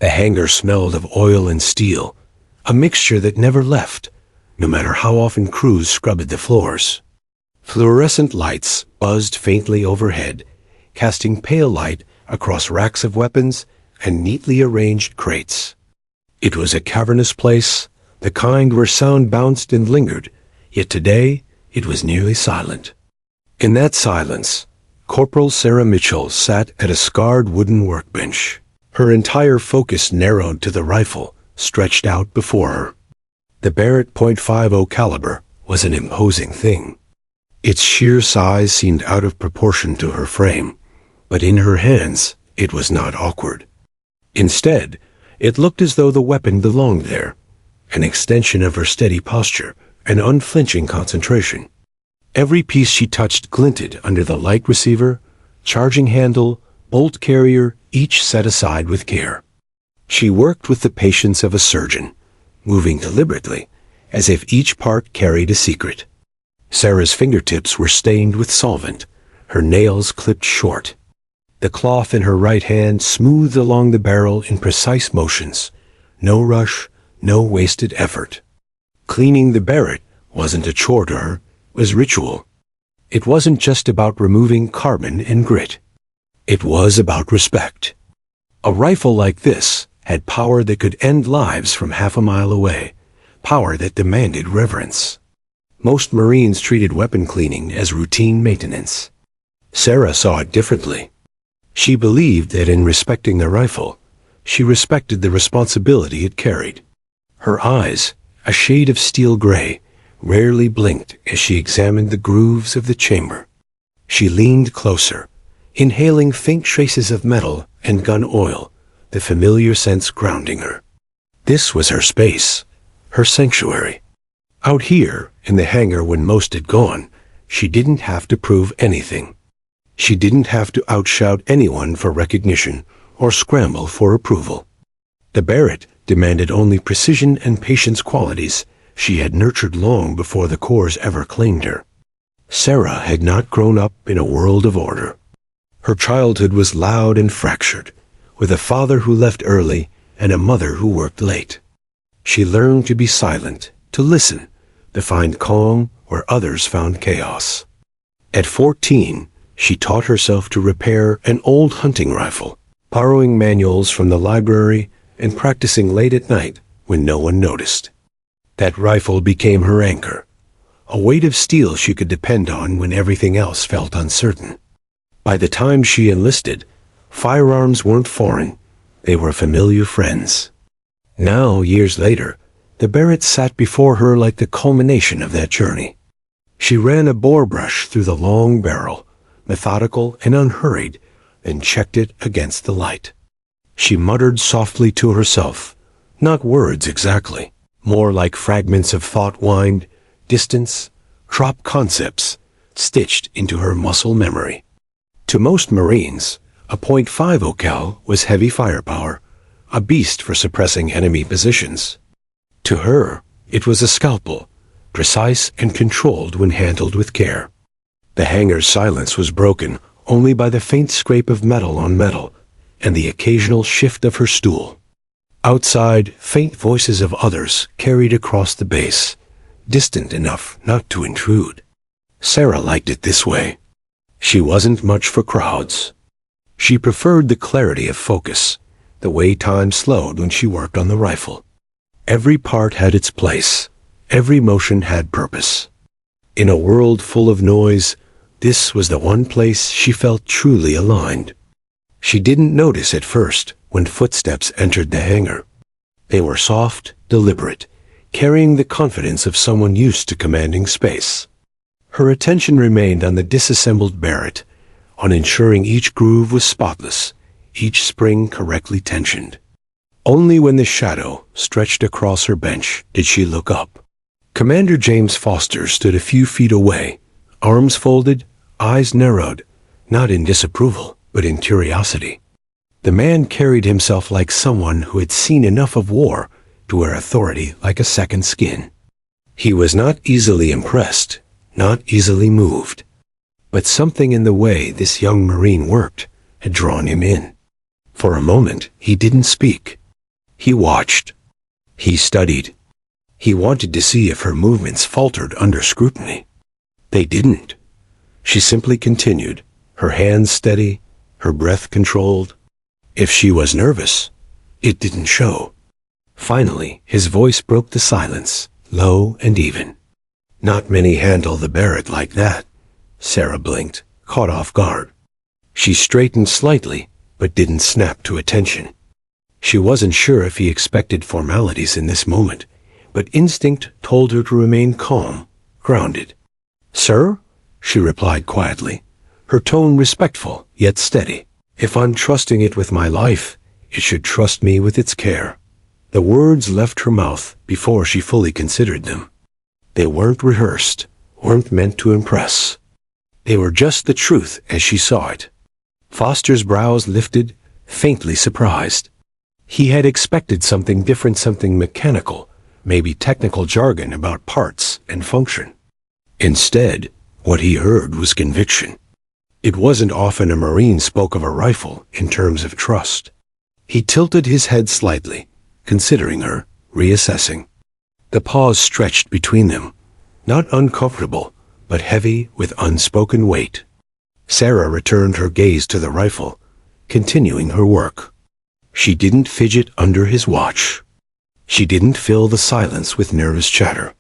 The hangar smelled of oil and steel, a mixture that never left, no matter how often crews scrubbed the floors. Fluorescent lights buzzed faintly overhead, casting pale light across racks of weapons and neatly arranged crates. It was a cavernous place, the kind where sound bounced and lingered, yet today it was nearly silent. In that silence, Corporal Sarah Mitchell sat at a scarred wooden workbench. Her entire focus narrowed to the rifle stretched out before her. The Barrett .50 caliber was an imposing thing. Its sheer size seemed out of proportion to her frame, but in her hands it was not awkward. Instead, it looked as though the weapon belonged there, an extension of her steady posture and unflinching concentration. Every piece she touched glinted under the light receiver, charging handle, bolt carrier, each set aside with care. She worked with the patience of a surgeon, moving deliberately, as if each part carried a secret. Sarah's fingertips were stained with solvent, her nails clipped short. The cloth in her right hand smoothed along the barrel in precise motions. No rush, no wasted effort. Cleaning the Barrett wasn't a chore to her, it was ritual. It wasn't just about removing carbon and grit. It was about respect. A rifle like this had power that could end lives from half a mile away, power that demanded reverence. Most Marines treated weapon cleaning as routine maintenance. Sarah saw it differently. She believed that in respecting the rifle, she respected the responsibility it carried. Her eyes, a shade of steel gray, rarely blinked as she examined the grooves of the chamber. She leaned closer, inhaling faint traces of metal and gun oil, the familiar sense grounding her. This was her space, her sanctuary. Out here, in the hangar when most had gone, she didn't have to prove anything. She didn't have to outshout anyone for recognition or scramble for approval. The Barrett demanded only precision and patience qualities she had nurtured long before the Corps ever claimed her. Sarah had not grown up in a world of order. Her childhood was loud and fractured, with a father who left early and a mother who worked late. She learned to be silent, to listen, to find calm where others found chaos. At 14, she taught herself to repair an old hunting rifle, borrowing manuals from the library and practicing late at night when no one noticed. That rifle became her anchor, a weight of steel she could depend on when everything else felt uncertain. By the time she enlisted, firearms weren't foreign, they were familiar friends. Now, years later, the Barrett sat before her like the culmination of that journey. She ran a bore brush through the long barrel, methodical and unhurried, then checked it against the light. She muttered softly to herself, not words exactly, more like fragments of thought wind, distance, drop concepts, stitched into her muscle memory. To most Marines, a .50 cal was heavy firepower, a beast for suppressing enemy positions. To her, it was a scalpel, precise and controlled when handled with care. The hangar's silence was broken only by the faint scrape of metal on metal and the occasional shift of her stool. Outside, faint voices of others carried across the base, distant enough not to intrude. Sarah liked it this way. She wasn't much for crowds. She preferred the clarity of focus, the way time slowed when she worked on the rifle. Every part had its place. Every motion had purpose. In a world full of noise, this was the one place she felt truly aligned. She didn't notice at first when footsteps entered the hangar. They were soft, deliberate, carrying the confidence of someone used to commanding space. Her attention remained on the disassembled Barrett, on ensuring each groove was spotless, each spring correctly tensioned. Only when the shadow stretched across her bench did she look up. Commander James Foster stood a few feet away, arms folded, eyes narrowed, not in disapproval, but in curiosity. The man carried himself like someone who had seen enough of war to wear authority like a second skin. He was not easily impressed, not easily moved, but something in the way this young Marine worked had drawn him in. For a moment, he didn't speak, He watched. He studied. He wanted to see if her movements faltered under scrutiny. They didn't. She simply continued, her hands steady, her breath controlled. If she was nervous, it didn't show. Finally, his voice broke the silence, low and even. Not many handle the Barrett like that. Sarah blinked, caught off guard. She straightened slightly, but didn't snap to attention. She wasn't sure if he expected formalities in this moment, but instinct told her to remain calm, grounded. "Sir?" she replied quietly, her tone respectful yet steady. "If I'm trusting it with my life, it should trust me with its care." The words left her mouth before she fully considered them. They weren't rehearsed, weren't meant to impress. They were just the truth as she saw it. Foster's brows lifted, faintly surprised. He had expected something different, something mechanical, maybe technical jargon about parts and function. Instead, what he heard was conviction. It wasn't often a Marine spoke of a rifle in terms of trust. He tilted his head slightly, considering her, reassessing. The pause stretched between them, not uncomfortable, but heavy with unspoken weight. Sarah returned her gaze to the rifle, continuing her work. She didn't fidget under his watch. She didn't fill the silence with nervous chatter.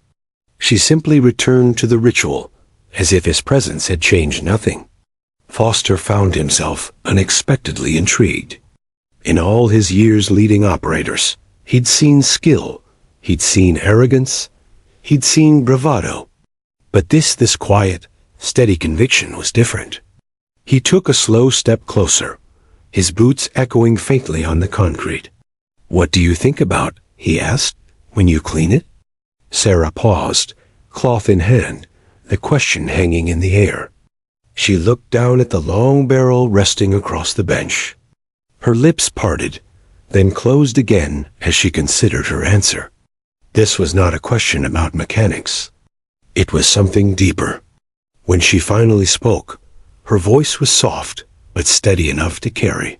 She simply returned to the ritual, as if his presence had changed nothing. Foster found himself unexpectedly intrigued. In all his years leading operators, he'd seen skill, he'd seen arrogance, he'd seen bravado. But this quiet, steady conviction was different. He took a slow step closer, his boots echoing faintly on the concrete. "What do you think about," he asked, "when you clean it?" Sarah paused, cloth in hand, the question hanging in the air. She looked down at the long barrel resting across the bench. Her lips parted, then closed again as she considered her answer. This was not a question about mechanics. It was something deeper. When she finally spoke, her voice was soft, but steady enough to carry.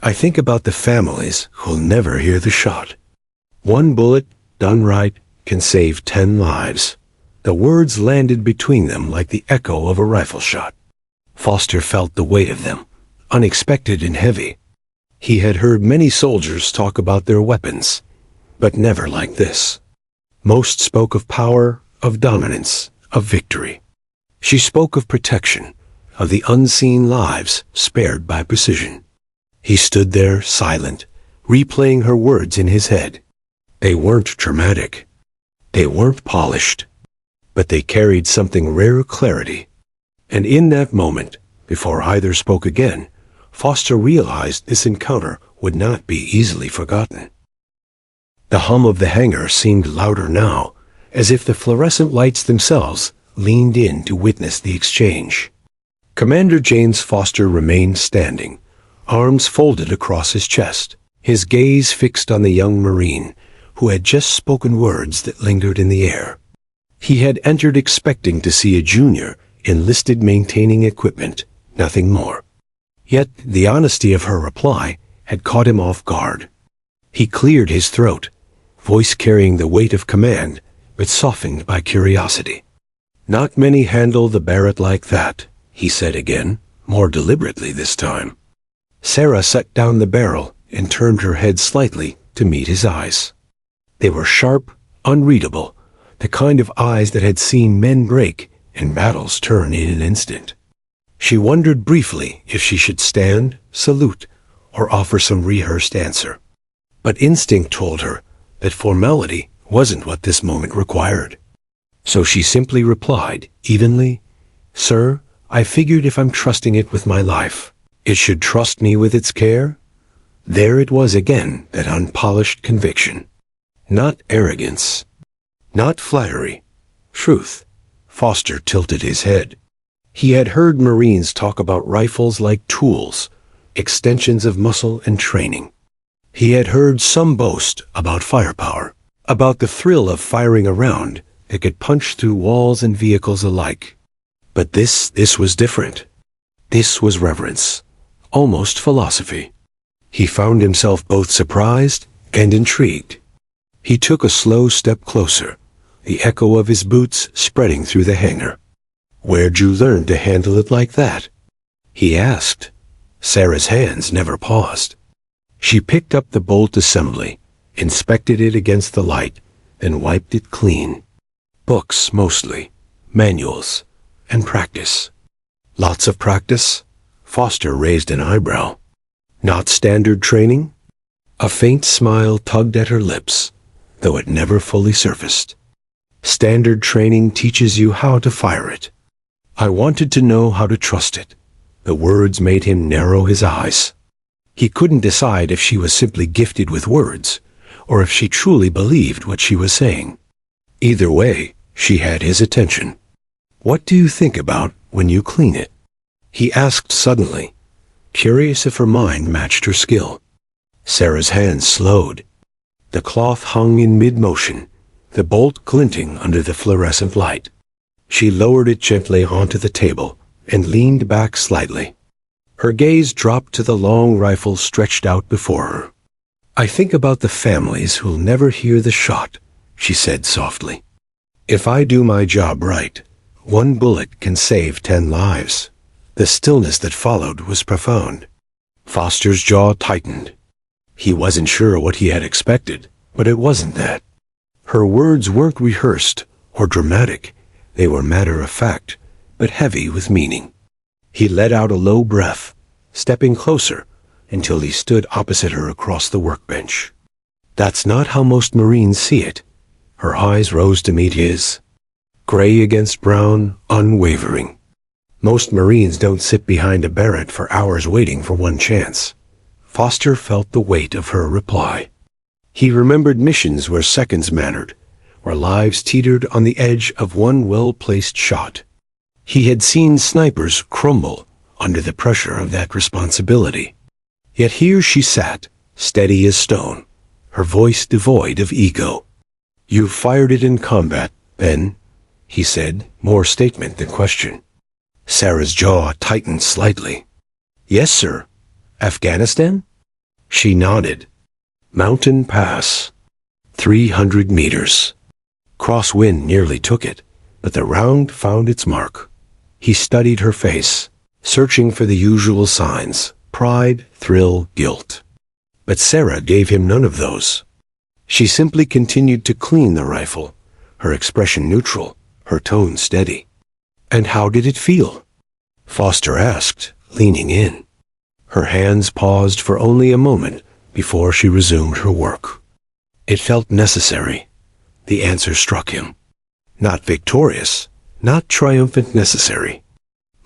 "I think about the families who'll never hear the shot. One bullet, done right, can save 10 lives." The words landed between them like the echo of a rifle shot. Foster felt the weight of them, unexpected and heavy. He had heard many soldiers talk about their weapons, but never like this. Most spoke of power, of dominance, of victory. She spoke of protection, of the unseen lives spared by precision. He stood there, silent, replaying her words in his head. They weren't dramatic. They weren't polished. But they carried something rare clarity. And in that moment, before either spoke again, Foster realized this encounter would not be easily forgotten. The hum of the hangar seemed louder now, as if the fluorescent lights themselves leaned in to witness the exchange. Commander James Foster remained standing, arms folded across his chest, his gaze fixed on the young Marine, who had just spoken words that lingered in the air. He had entered expecting to see a junior enlisted maintaining equipment, nothing more. Yet the honesty of her reply had caught him off guard. He cleared his throat, voice carrying the weight of command, but softened by curiosity. "Not many handle the Barrett like that," he said again, more deliberately this time. Sarah set down the barrel and turned her head slightly to meet his eyes. They were sharp, unreadable, the kind of eyes that had seen men break and battles turn in an instant. She wondered briefly if she should stand, salute, or offer some rehearsed answer. But instinct told her that formality wasn't what this moment required. So she simply replied, evenly, "Sir, I figured if I'm trusting it with my life, it should trust me with its care." There it was again, that unpolished conviction. Not arrogance. Not flattery. Truth. Foster tilted his head. He had heard Marines talk about rifles like tools, extensions of muscle and training. He had heard some boast about firepower, about the thrill of firing a round that could punch through walls and vehicles alike. But this was different. This was reverence, almost philosophy. He found himself both surprised and intrigued. He took a slow step closer, the echo of his boots spreading through the hangar. "Where'd you learn to handle it like that?" he asked. Sarah's hands never paused. She picked up the bolt assembly, inspected it against the light, then wiped it clean. Books, mostly, manuals, and practice. Lots of practice? Foster raised an eyebrow. Not standard training? A faint smile tugged at her lips, though it never fully surfaced. Standard training teaches you how to fire it. I wanted to know how to trust it. The words made him narrow his eyes. He couldn't decide if she was simply gifted with words, or if she truly believed what she was saying. Either way, she had his attention. "What do you think about when you clean it?" he asked suddenly, curious if her mind matched her skill. Sarah's hands slowed. The cloth hung in mid-motion, the bolt glinting under the fluorescent light. She lowered it gently onto the table and leaned back slightly. Her gaze dropped to the long rifle stretched out before her. "I think about the families who'll never hear the shot," she said softly. "If I do my job right, one bullet can save 10 lives." The stillness that followed was profound. Foster's jaw tightened. He wasn't sure what he had expected, but it wasn't that. Her words weren't rehearsed or dramatic. They were matter-of-fact, but heavy with meaning. He let out a low breath, stepping closer until he stood opposite her across the workbench. That's not how most Marines see it. Her eyes rose to meet his. Gray against brown, unwavering. Most Marines don't sit behind a Barrett for hours waiting for one chance. Foster felt the weight of her reply. He remembered missions where seconds mattered, where lives teetered on the edge of one well-placed shot. He had seen snipers crumble under the pressure of that responsibility. Yet here she sat, steady as stone, her voice devoid of ego. "You fired it in combat, then?" he said, more statement than question. Sarah's jaw tightened slightly. "Yes, sir. Afghanistan?" She nodded. "Mountain Pass. 300 meters. Crosswind nearly took it, but the round found its mark." He studied her face, searching for the usual signs: pride, thrill, guilt. But Sarah gave him none of those. She simply continued to clean the rifle, her expression neutral, her tone steady. "And how did it feel?" Foster asked, leaning in. Her hands paused for only a moment before she resumed her work. "It felt necessary." The answer struck him. Not victorious, not triumphant, necessary.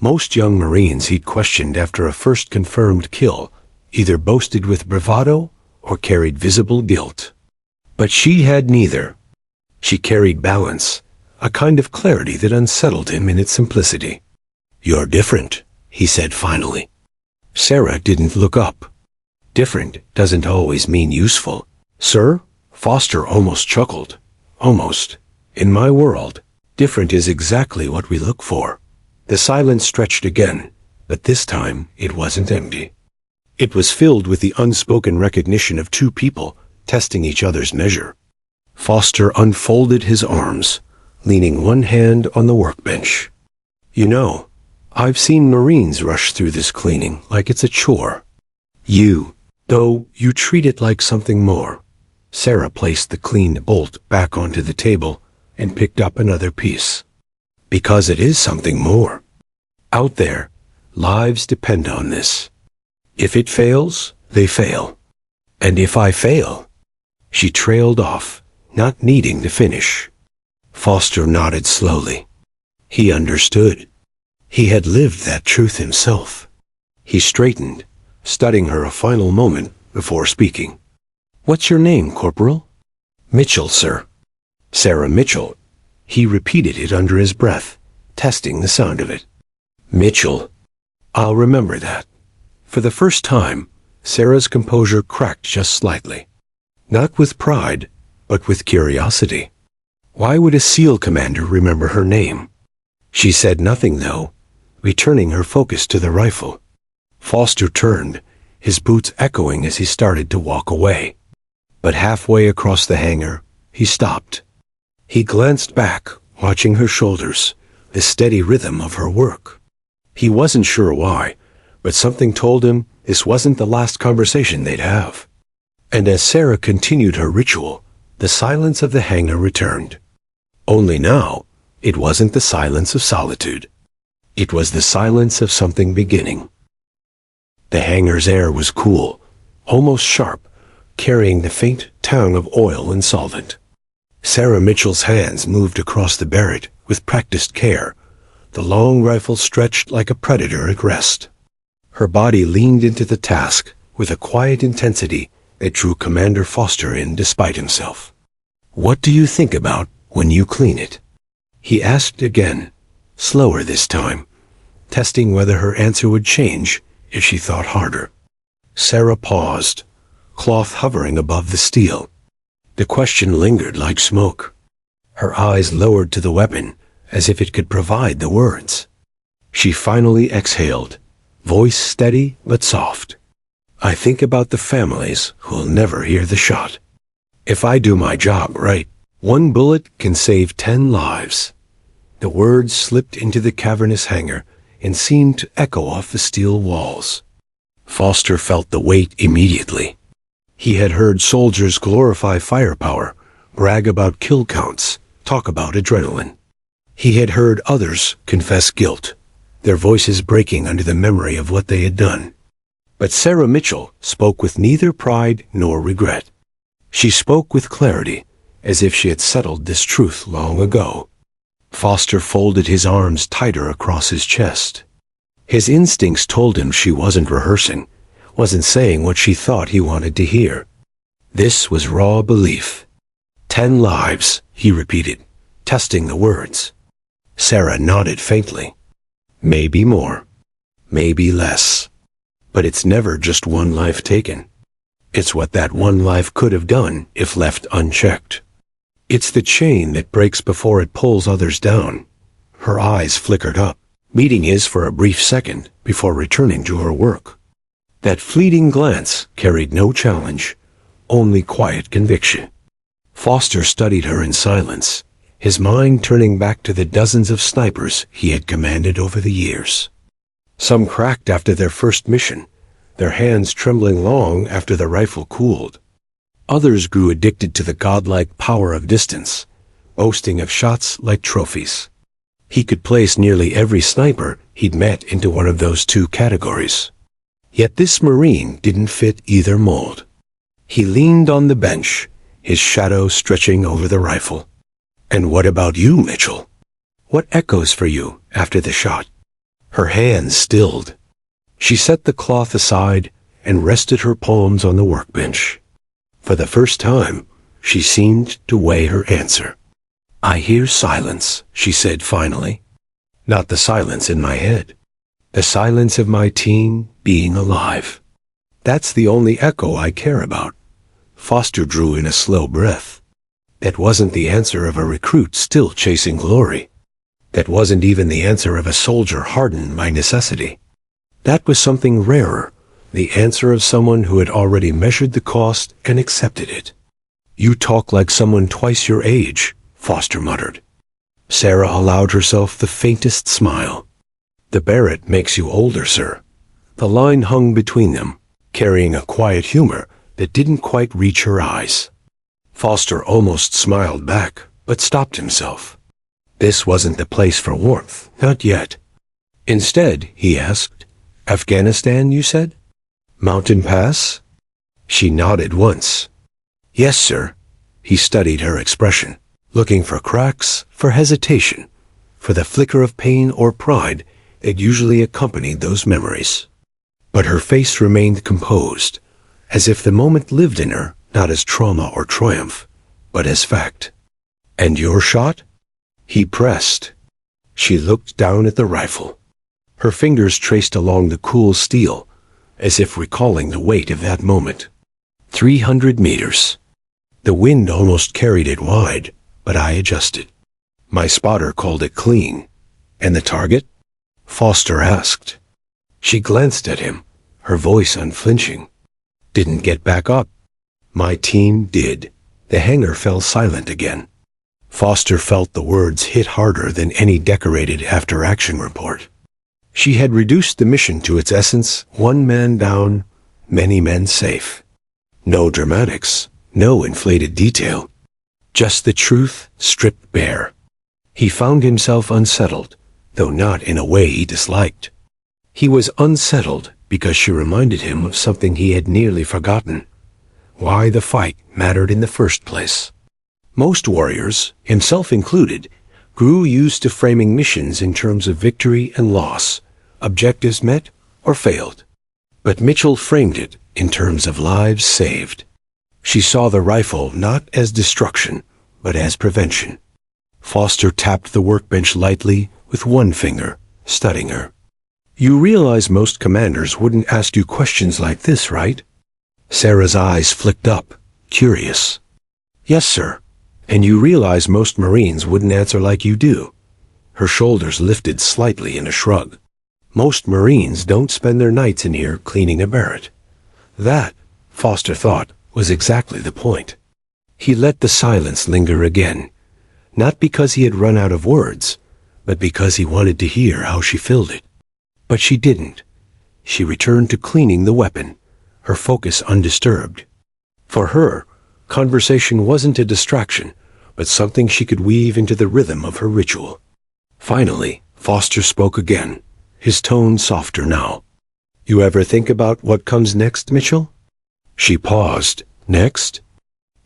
Most young Marines he'd questioned after a first confirmed kill either boasted with bravado or carried visible guilt. But she had neither. She carried balance, a kind of clarity that unsettled him in its simplicity. "You're different," he said finally. Sarah didn't look up. Different doesn't always mean useful. "Sir?" Foster almost chuckled. "Almost. In my world, different is exactly what we look for." The silence stretched again, but this time it wasn't empty. It was filled with the unspoken recognition of two people testing each other's measure. Foster unfolded his arms, leaning one hand on the workbench. "You know, I've seen Marines rush through this cleaning like it's a chore. Though you treat it like something more." Sarah placed the cleaned bolt back onto the table and picked up another piece. "Because it is something more. Out there, lives depend on this. If it fails, they fail. And if I fail..." She trailed off, not needing to finish. Foster nodded slowly. He understood. He had lived that truth himself. He straightened, studying her a final moment before speaking. "What's your name, Corporal?" "Mitchell, sir." "Sarah Mitchell." He repeated it under his breath, testing the sound of it. "Mitchell. I'll remember that." For the first time, Sarah's composure cracked just slightly. Not with pride, but with curiosity. Why would a SEAL commander remember her name? She said nothing, though, returning her focus to the rifle. Foster turned, his boots echoing as he started to walk away. But halfway across the hangar, he stopped. He glanced back, watching her shoulders, the steady rhythm of her work. He wasn't sure why, but something told him this wasn't the last conversation they'd have. And as Sarah continued her ritual, the silence of the hangar returned. Only now, it wasn't the silence of solitude. It was the silence of something beginning. The hangar's air was cool, almost sharp, carrying the faint tang of oil and solvent. Sarah Mitchell's hands moved across the Barrett with practiced care, the long rifle stretched like a predator at rest. Her body leaned into the task with a quiet intensity that drew Commander Foster in despite himself. "What do you think about when you clean it?" he asked again, slower this time, testing whether her answer would change if she thought harder. Sarah paused, cloth hovering above the steel. The question lingered like smoke. Her eyes lowered to the weapon, as if it could provide the words. She finally exhaled, voice steady but soft. "I think about the families who'll never hear the shot. If I do my job right, one bullet can save 10 lives." The words slipped into the cavernous hangar and seemed to echo off the steel walls. Foster felt the weight immediately. He had heard soldiers glorify firepower, brag about kill counts, talk about adrenaline. He had heard others confess guilt, their voices breaking under the memory of what they had done. But Sarah Mitchell spoke with neither pride nor regret. She spoke with clarity, as if she had settled this truth long ago. Foster folded his arms tighter across his chest. His instincts told him she wasn't rehearsing, wasn't saying what she thought he wanted to hear. This was raw belief. 10 lives, he repeated, testing the words. Sarah nodded faintly. Maybe more. Maybe less. But it's never just one life taken. It's what that one life could have done if left unchecked. It's the chain that breaks before it pulls others down. Her eyes flickered up, meeting his for a brief second before returning to her work. That fleeting glance carried no challenge, only quiet conviction. Foster studied her in silence, his mind turning back to the dozens of snipers he had commanded over the years. Some cracked after their first mission, their hands trembling long after the rifle cooled. Others grew addicted to the godlike power of distance, boasting of shots like trophies. He could place nearly every sniper he'd met into one of those two categories. Yet this Marine didn't fit either mold. He leaned on the bench, his shadow stretching over the rifle. "And what about you, Mitchell? What echoes for you after the shot?" Her hands stilled. She set the cloth aside and rested her palms on the workbench. For the first time, she seemed to weigh her answer. "I hear silence," she said finally. "Not the silence in my head. The silence of my team being alive. That's the only echo I care about." Foster drew in a slow breath. That wasn't the answer of a recruit still chasing glory. That wasn't even the answer of a soldier hardened by necessity. That was something rarer, the answer of someone who had already measured the cost and accepted it. "You talk like someone twice your age," Foster muttered. Sarah allowed herself the faintest smile. "The Barrett makes you older, sir." The line hung between them, carrying a quiet humor that didn't quite reach her eyes. Foster almost smiled back, but stopped himself. This wasn't the place for warmth, not yet. Instead, he asked, "Afghanistan, you said? Mountain Pass?" She nodded once. "Yes, sir." He studied her expression, looking for cracks, for hesitation, for the flicker of pain or pride that usually accompanied those memories. But her face remained composed, as if the moment lived in her, not as trauma or triumph, but as fact. "And your shot?" He pressed. She looked down at the rifle. Her fingers traced along the cool steel, as if recalling the weight of that moment. 300 meters. The wind almost carried it wide, but I adjusted. My spotter called it clean. "And the target?" Foster asked. She glanced at him, her voice unflinching. "Didn't get back up." My team did. The hangar fell silent again. Foster felt the words hit harder than any decorated after-action report. She had reduced the mission to its essence: one man down, many men safe. No dramatics, no inflated detail. Just the truth stripped bare. He found himself unsettled, though not in a way he disliked. He was unsettled because she reminded him of something he had nearly forgotten: why the fight mattered in the first place. Most warriors, himself included, grew used to framing missions in terms of victory and loss, objectives met or failed. But Mitchell framed it in terms of lives saved. She saw the rifle not as destruction, but as prevention. Foster tapped the workbench lightly with one finger, studying her. You realize most commanders wouldn't ask you questions like this, right? Sarah's eyes flicked up, curious. Yes, sir. And you realize most Marines wouldn't answer like you do. Her shoulders lifted slightly in a shrug. Most Marines don't spend their nights in here cleaning a Barrett. That, Foster thought, was exactly the point. He let the silence linger again, not because he had run out of words, but because he wanted to hear how she filled it. But she didn't. She returned to cleaning the weapon, her focus undisturbed. For her, conversation wasn't a distraction, but something she could weave into the rhythm of her ritual. Finally, Foster spoke again, his tone softer now. You ever think about what comes next, Mitchell? She paused. Next?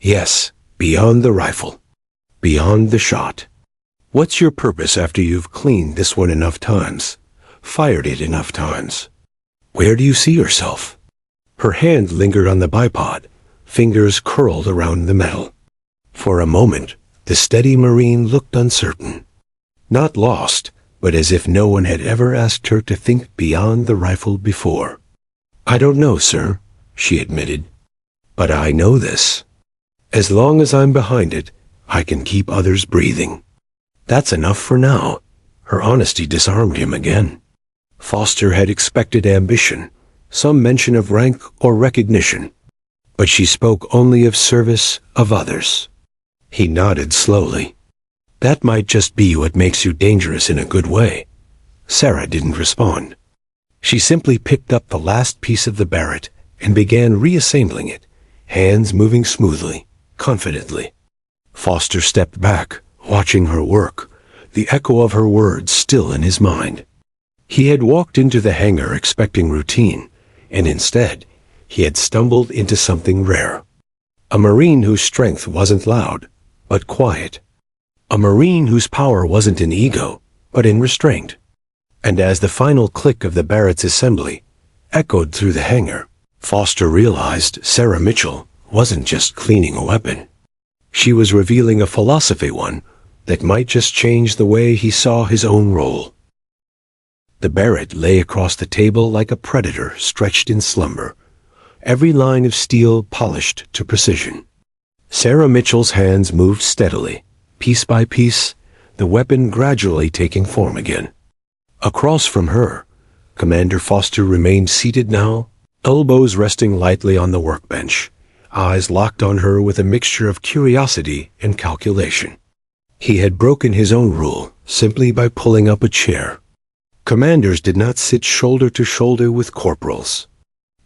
Yes, beyond the rifle. Beyond the shot. What's your purpose after you've cleaned this one enough times? Fired it enough times? Where do you see yourself? Her hand lingered on the bipod, fingers curled around the metal. For a moment, the steady Marine looked uncertain. Not lost, but as if no one had ever asked her to think beyond the rifle before. I don't know, sir, she admitted. But I know this. As long as I'm behind it, I can keep others breathing. That's enough for now. Her honesty disarmed him again. Foster had expected ambition, some mention of rank or recognition. But she spoke only of service of others. He nodded slowly. That might just be what makes you dangerous in a good way. Sarah didn't respond. She simply picked up the last piece of the Barrett and began reassembling it, hands moving smoothly, confidently. Foster stepped back, watching her work, the echo of her words still in his mind. He had walked into the hangar expecting routine, and instead, he had stumbled into something rare. A Marine whose strength wasn't loud, but quiet. A Marine whose power wasn't in ego, but in restraint. And as the final click of the Barrett's assembly echoed through the hangar, Foster realized Sarah Mitchell wasn't just cleaning a weapon. She was revealing a philosophy, one that might just change the way he saw his own role. The Barrett lay across the table like a predator stretched in slumber, every line of steel polished to precision. Sarah Mitchell's hands moved steadily, piece by piece, the weapon gradually taking form again. Across from her, Commander Foster remained seated now, elbows resting lightly on the workbench, eyes locked on her with a mixture of curiosity and calculation. He had broken his own rule simply by pulling up a chair. Commanders did not sit shoulder to shoulder with corporals,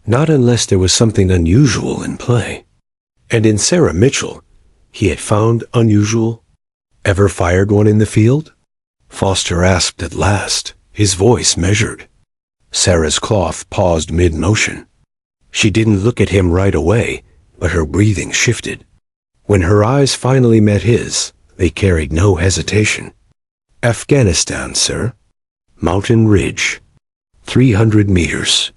not unless there was something unusual in play. And in Sarah Mitchell, he had found unusual. Ever fired one in the field? Foster asked at last, his voice measured. Sarah's cloth paused mid-motion. She didn't look at him right away, but her breathing shifted. When her eyes finally met his, they carried no hesitation. Afghanistan, sir. Mountain ridge. 300 meters.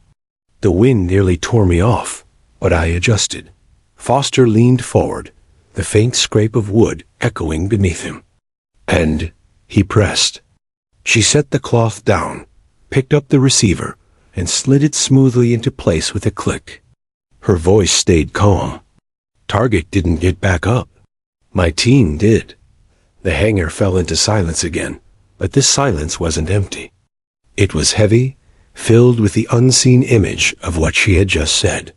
The wind nearly tore me off, but I adjusted. Foster leaned forward, the faint scrape of wood echoing beneath him. And he pressed. She set the cloth down, picked up the receiver, and slid it smoothly into place with a click. Her voice stayed calm. Target didn't get back up. My team did. The hangar fell into silence again, but this silence wasn't empty. It was heavy, filled with the unseen image of what she had just said.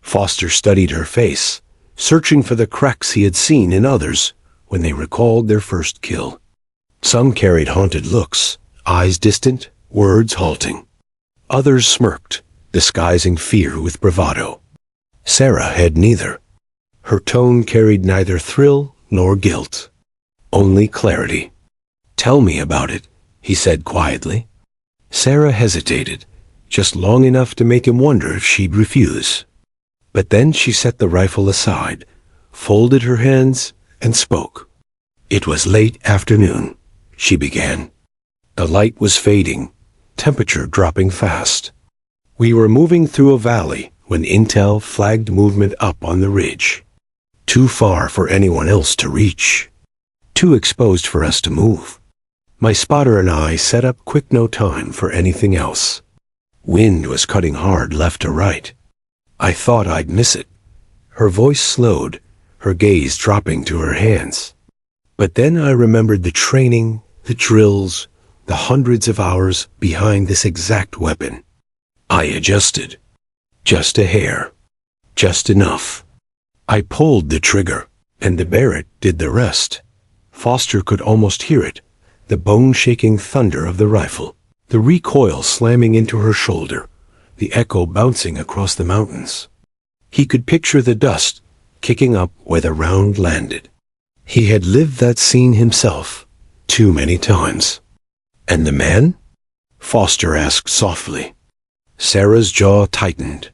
Foster studied her face, searching for the cracks he had seen in others when they recalled their first kill. Some carried haunted looks, eyes distant, words halting. Others smirked, disguising fear with bravado. Sarah had neither. Her tone carried neither thrill nor guilt, only clarity. "Tell me about it," he said quietly. Sarah hesitated, just long enough to make him wonder if she'd refuse. But then she set the rifle aside, folded her hands, and spoke. "It was late afternoon," she began. The light was fading, temperature dropping fast. We were moving through a valley when intel flagged movement up on the ridge. Too far for anyone else to reach. Too exposed for us to move. My spotter and I set up quick, no time for anything else. Wind was cutting hard left to right. I thought I'd miss it. Her voice slowed, her gaze dropping to her hands. But then I remembered the training, the drills, the hundreds of hours behind this exact weapon. I adjusted. Just a hair. Just enough. I pulled the trigger, and the Barrett did the rest. Foster could almost hear it, the bone-shaking thunder of the rifle, the recoil slamming into her shoulder, the echo bouncing across the mountains. He could picture the dust kicking up where the round landed. He had lived that scene himself, too many times. "And the man?" Foster asked softly. Sarah's jaw tightened.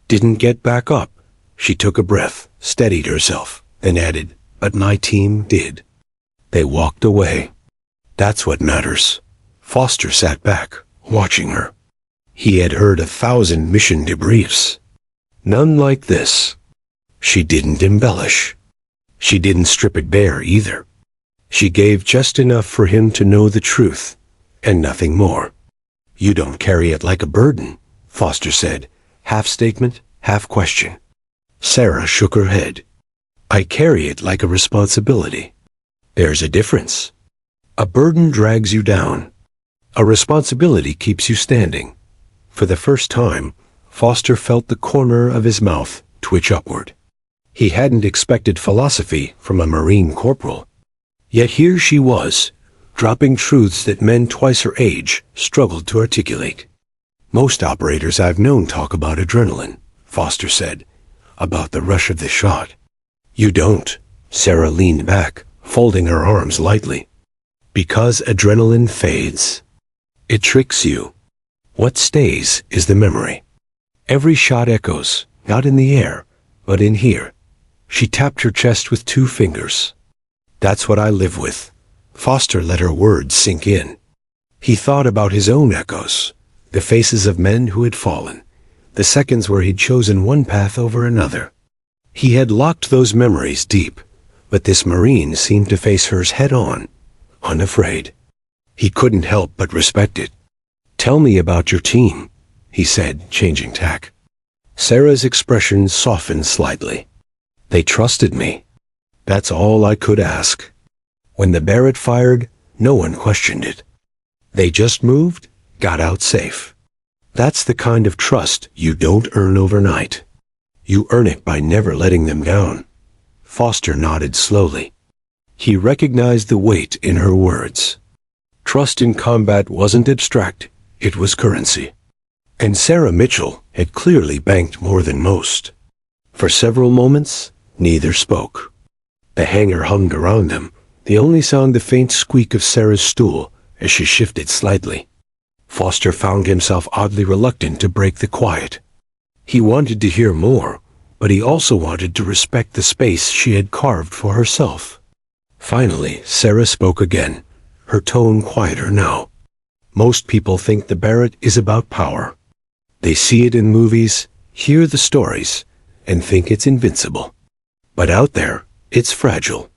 "Didn't get back up." She took a breath, steadied herself, then added, "But my team did." They walked away. That's what matters. Foster sat back, watching her. He had heard 1,000 mission debriefs. None like this. She didn't embellish. She didn't strip it bare either. She gave just enough for him to know the truth, and nothing more. "You don't carry it like a burden," Foster said, half statement, half question. Sarah shook her head. "I carry it like a responsibility. There's a difference. A burden drags you down. A responsibility keeps you standing." For the first time, Foster felt the corner of his mouth twitch upward. He hadn't expected philosophy from a Marine corporal. Yet here she was, dropping truths that men twice her age struggled to articulate. "Most operators I've known talk about adrenaline," Foster said, "about the rush of the shot. You don't." Sarah leaned back, folding her arms lightly. "Because adrenaline fades. It tricks you. What stays is the memory. Every shot echoes, not in the air, but in here." She tapped her chest with 2 fingers. "That's what I live with." Foster let her words sink in. He thought about his own echoes, the faces of men who had fallen, the seconds where he'd chosen one path over another. He had locked those memories deep, but this Marine seemed to face hers head-on, unafraid. He couldn't help but respect it. "Tell me about your team," he said, changing tack. Sarah's expression softened slightly. "They trusted me. That's all I could ask. When the Barrett fired, no one questioned it. They just moved, got out safe. That's the kind of trust you don't earn overnight. You earn it by never letting them down." Foster nodded slowly. He recognized the weight in her words. Trust in combat wasn't abstract, it was currency. And Sarah Mitchell had clearly banked more than most. For several moments, neither spoke. The hangar hummed around them, the only sound the faint squeak of Sarah's stool as she shifted slightly. Foster found himself oddly reluctant to break the quiet. He wanted to hear more, but he also wanted to respect the space she had carved for herself. Finally, Sarah spoke again, her tone quieter now. "Most people think the Barrett is about power. They see it in movies, hear the stories, and think it's invincible. But out there, it's fragile.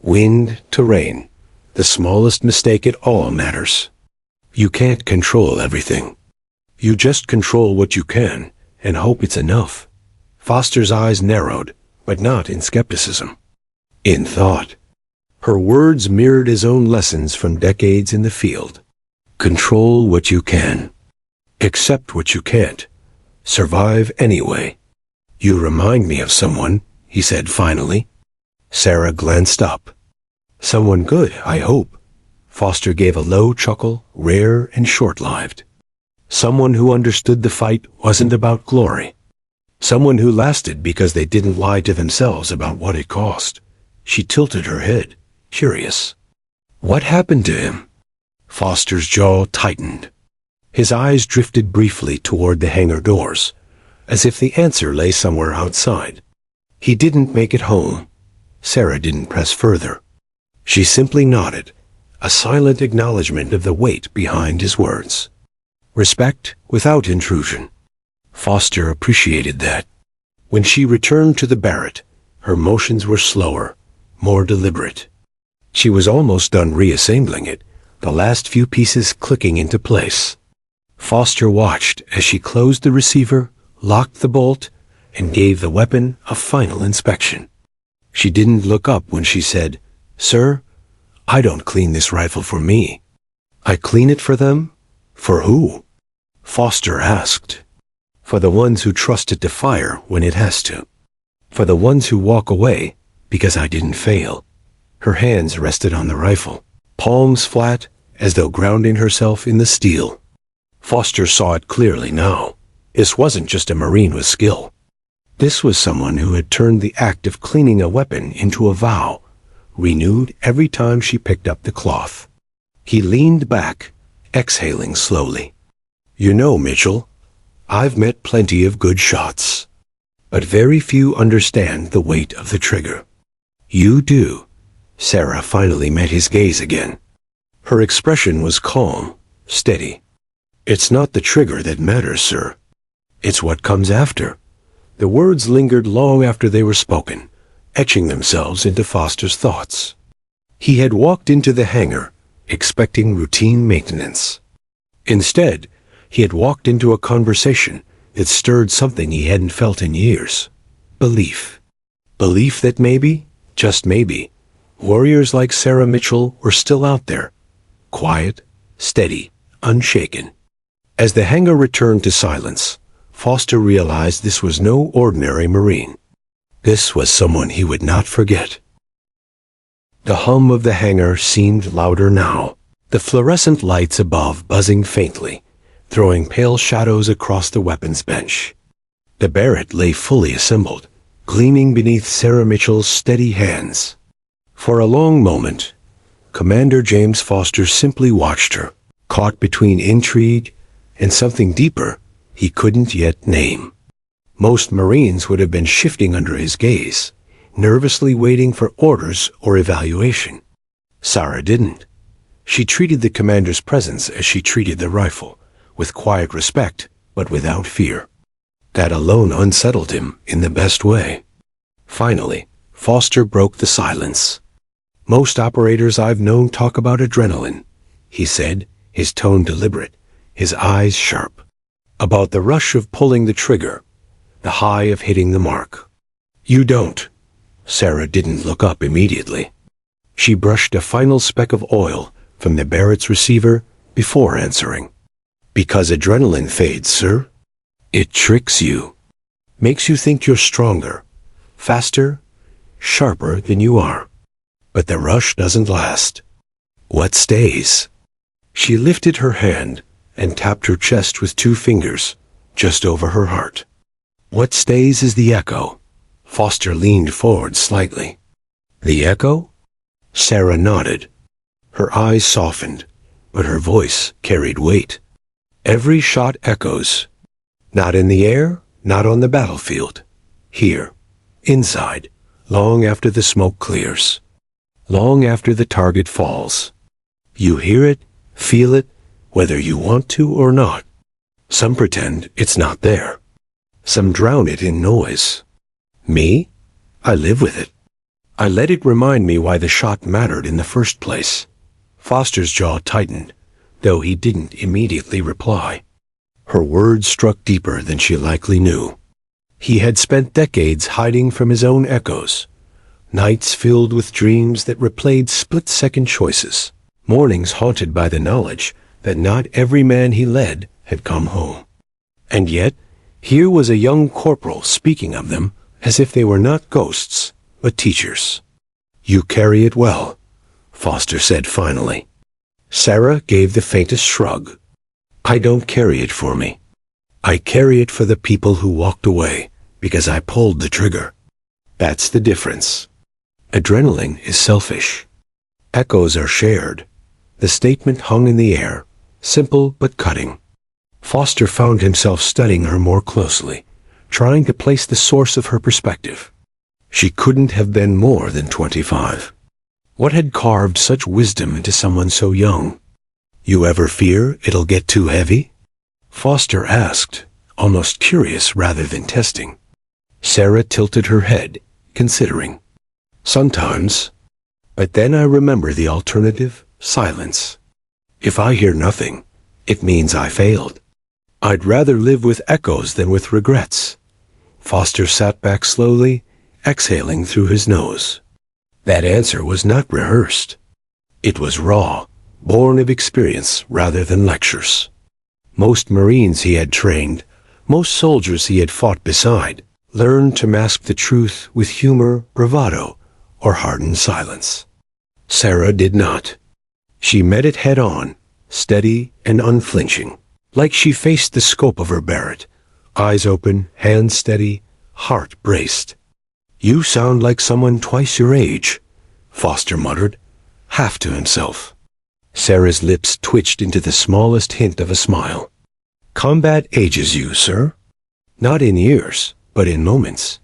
Wind, terrain, the smallest mistake at all matters. You can't control everything. You just control what you can, and hope it's enough." Foster's eyes narrowed, but not in skepticism. In thought. Her words mirrored his own lessons from decades in the field. Control what you can. Accept what you can't. Survive anyway. "You remind me of someone," he said finally. Sarah glanced up. Someone good, I hope. Foster gave a low chuckle, rare and short-lived. Someone who understood the fight wasn't about glory. Someone who lasted because they didn't lie to themselves about what it cost. She tilted her head, curious. What happened to him? Foster's jaw tightened. His eyes drifted briefly toward the hangar doors, as if the answer lay somewhere outside. He didn't make it home. Sarah didn't press further. She simply nodded, a silent acknowledgement of the weight behind his words. Respect without intrusion. Foster appreciated that. When she returned to the Barrett, her motions were slower, more deliberate. She was almost done reassembling it, the last few pieces clicking into place. Foster watched as she closed the receiver, locked the bolt, and gave the weapon a final inspection. She didn't look up when she said, "Sir, I don't clean this rifle for me. I clean it for them." "For who?" Foster asked. "For the ones who trust it to fire when it has to. For the ones who walk away because I didn't fail." Her hands rested on the rifle, palms flat as though grounding herself in the steel. Foster saw it clearly now. This wasn't just a Marine with skill. This was someone who had turned the act of cleaning a weapon into a vow, renewed every time she picked up the cloth. He leaned back, exhaling slowly. "You know, Mitchell, I've met plenty of good shots, but very few understand the weight of the trigger. You do." Sarah finally met his gaze again. Her expression was calm, steady. "It's not the trigger that matters, sir. It's what comes after." The words lingered long after they were spoken, etching themselves into Foster's thoughts. He had walked into the hangar, expecting routine maintenance. Instead, he had walked into a conversation that stirred something he hadn't felt in years. Belief. Belief that maybe, just maybe, warriors like Sarah Mitchell were still out there, quiet, steady, unshaken. As the hangar returned to silence, Foster realized this was no ordinary Marine. This was someone he would not forget. The hum of the hangar seemed louder now, the fluorescent lights above buzzing faintly, throwing pale shadows across the weapons bench. The Barrett lay fully assembled, gleaming beneath Sarah Mitchell's steady hands. For a long moment, Commander James Foster simply watched her, caught between intrigue and something deeper he couldn't yet name. Most Marines would have been shifting under his gaze, nervously waiting for orders or evaluation. Sarah didn't. She treated the commander's presence as she treated the rifle, with quiet respect, but without fear. That alone unsettled him in the best way. Finally, Foster broke the silence. "Most operators I've known talk about adrenaline," he said, his tone deliberate, his eyes sharp. "About the rush of pulling the trigger, the high of hitting the mark. You don't." Sarah didn't look up immediately. She brushed a final speck of oil from the Barrett's receiver before answering. "Because adrenaline fades, sir. It tricks you. Makes you think you're stronger, faster, sharper than you are. But the rush doesn't last. What stays?" She lifted her hand and tapped her chest with 2 fingers, just over her heart. "What stays is the echo." Foster leaned forward slightly. "The echo?" Sarah nodded. Her eyes softened, but her voice carried weight. "Every shot echoes. Not in the air, not on the battlefield. Here, inside, long after the smoke clears. Long after the target falls. You hear it, feel it, whether you want to or not. Some pretend it's not there. Some drown it in noise. Me? I live with it. I let it remind me why the shot mattered in the first place." Foster's jaw tightened, though he didn't immediately reply. Her words struck deeper than she likely knew. He had spent decades hiding from his own echoes, nights filled with dreams that replayed split-second choices, mornings haunted by the knowledge that not every man he led had come home. And yet, here was a young corporal speaking of them as if they were not ghosts, but teachers. "You carry it well," Foster said finally. Sarah gave the faintest shrug. "I don't carry it for me. I carry it for the people who walked away because I pulled the trigger. That's the difference. Adrenaline is selfish. Echoes are shared." The statement hung in the air, simple but cutting. Foster found himself studying her more closely, trying to place the source of her perspective. She couldn't have been more than 25. What had carved such wisdom into someone so young? "You ever fear it'll get too heavy?" Foster asked, almost curious rather than testing. Sarah tilted her head, considering. "Sometimes. But then I remember the alternative, silence. If I hear nothing, it means I failed. I'd rather live with echoes than with regrets." Foster sat back slowly, exhaling through his nose. That answer was not rehearsed. It was raw, born of experience rather than lectures. Most Marines he had trained, most soldiers he had fought beside, learned to mask the truth with humor, bravado, or hardened silence. Sarah did not. She met it head on, steady and unflinching, like she faced the scope of her Barrett, eyes open, hands steady, heart braced. "You sound like someone twice your age," Foster muttered, half to himself. Sarah's lips twitched into the smallest hint of a smile. "Combat ages you, sir. Not in years, but in moments."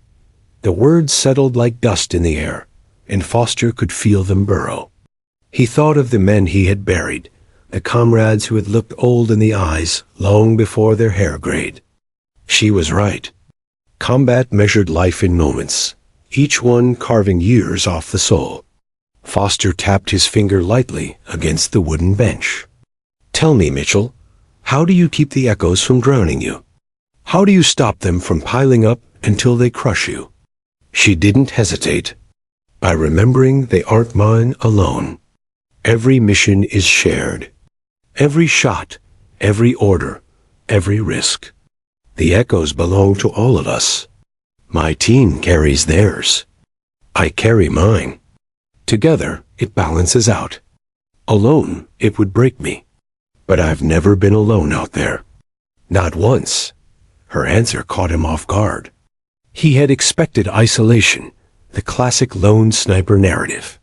The words settled like dust in the air, and Foster could feel them burrow. He thought of the men he had buried, the comrades who had looked old in the eyes long before their hair grayed. She was right. Combat measured life in moments, each one carving years off the soul. Foster tapped his finger lightly against the wooden bench. "Tell me, Mitchell, how do you keep the echoes from drowning you? How do you stop them from piling up until they crush you?" She didn't hesitate. "By remembering they aren't mine alone. Every mission is shared. Every shot, every order, every risk. The echoes belong to all of us. My team carries theirs. I carry mine. Together, it balances out. Alone, it would break me. But I've never been alone out there. Not once." Her answer caught him off guard. He had expected isolation, the classic lone sniper narrative.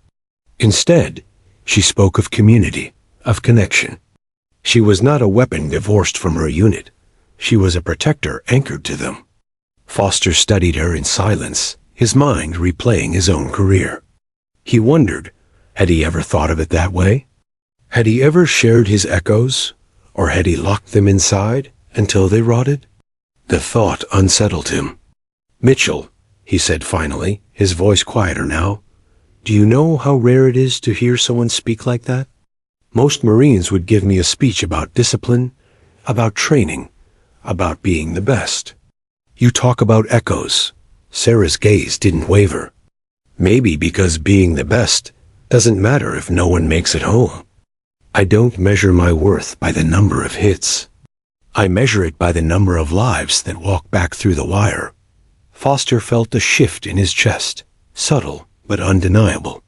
Instead, she spoke of community, of connection. She was not a weapon divorced from her unit. She was a protector anchored to them. Foster studied her in silence, his mind replaying his own career. He wondered, had he ever thought of it that way? Had he ever shared his echoes, or had he locked them inside until they rotted? The thought unsettled him. "Mitchell," he said finally, his voice quieter now, "do you know how rare it is to hear someone speak like that? Most Marines would give me a speech about discipline, about training, about being the best. You talk about echoes." Sarah's gaze didn't waver. "Maybe because being the best doesn't matter if no one makes it home. I don't measure my worth by the number of hits. I measure it by the number of lives that walk back through the wire." Foster felt a shift in his chest, subtle but undeniable.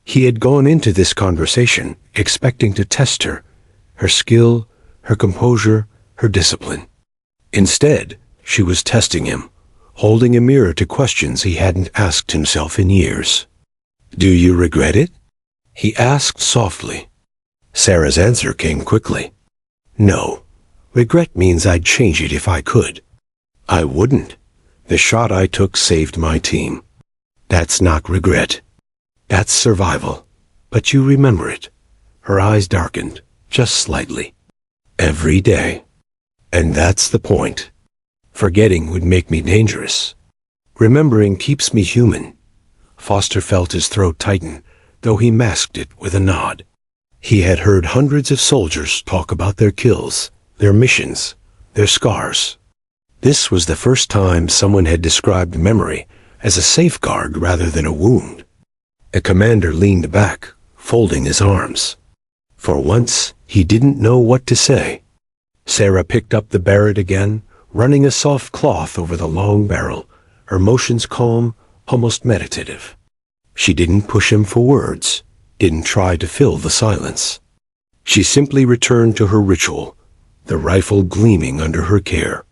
He had gone into this conversation expecting to test her, her skill, her composure, her discipline. Instead, she was testing him, holding a mirror to questions he hadn't asked himself in years. "Do you regret it?" he asked softly. Sarah's answer came quickly. "No. Regret means I'd change it if I could. I wouldn't. The shot I took saved my team. That's not regret. That's survival. But you remember it." Her eyes darkened, just slightly. "Every day. And that's the point. Forgetting would make me dangerous. Remembering keeps me human." Foster felt his throat tighten, though he masked it with a nod. He had heard hundreds of soldiers talk about their kills, their missions, their scars. This was the first time someone had described memory as a safeguard rather than a wound. A commander leaned back, folding his arms. For once, he didn't know what to say. Sarah picked up the Barrett again, running a soft cloth over the long barrel, her motions calm, almost meditative. She didn't push him for words, didn't try to fill the silence. She simply returned to her ritual, the rifle gleaming under her care.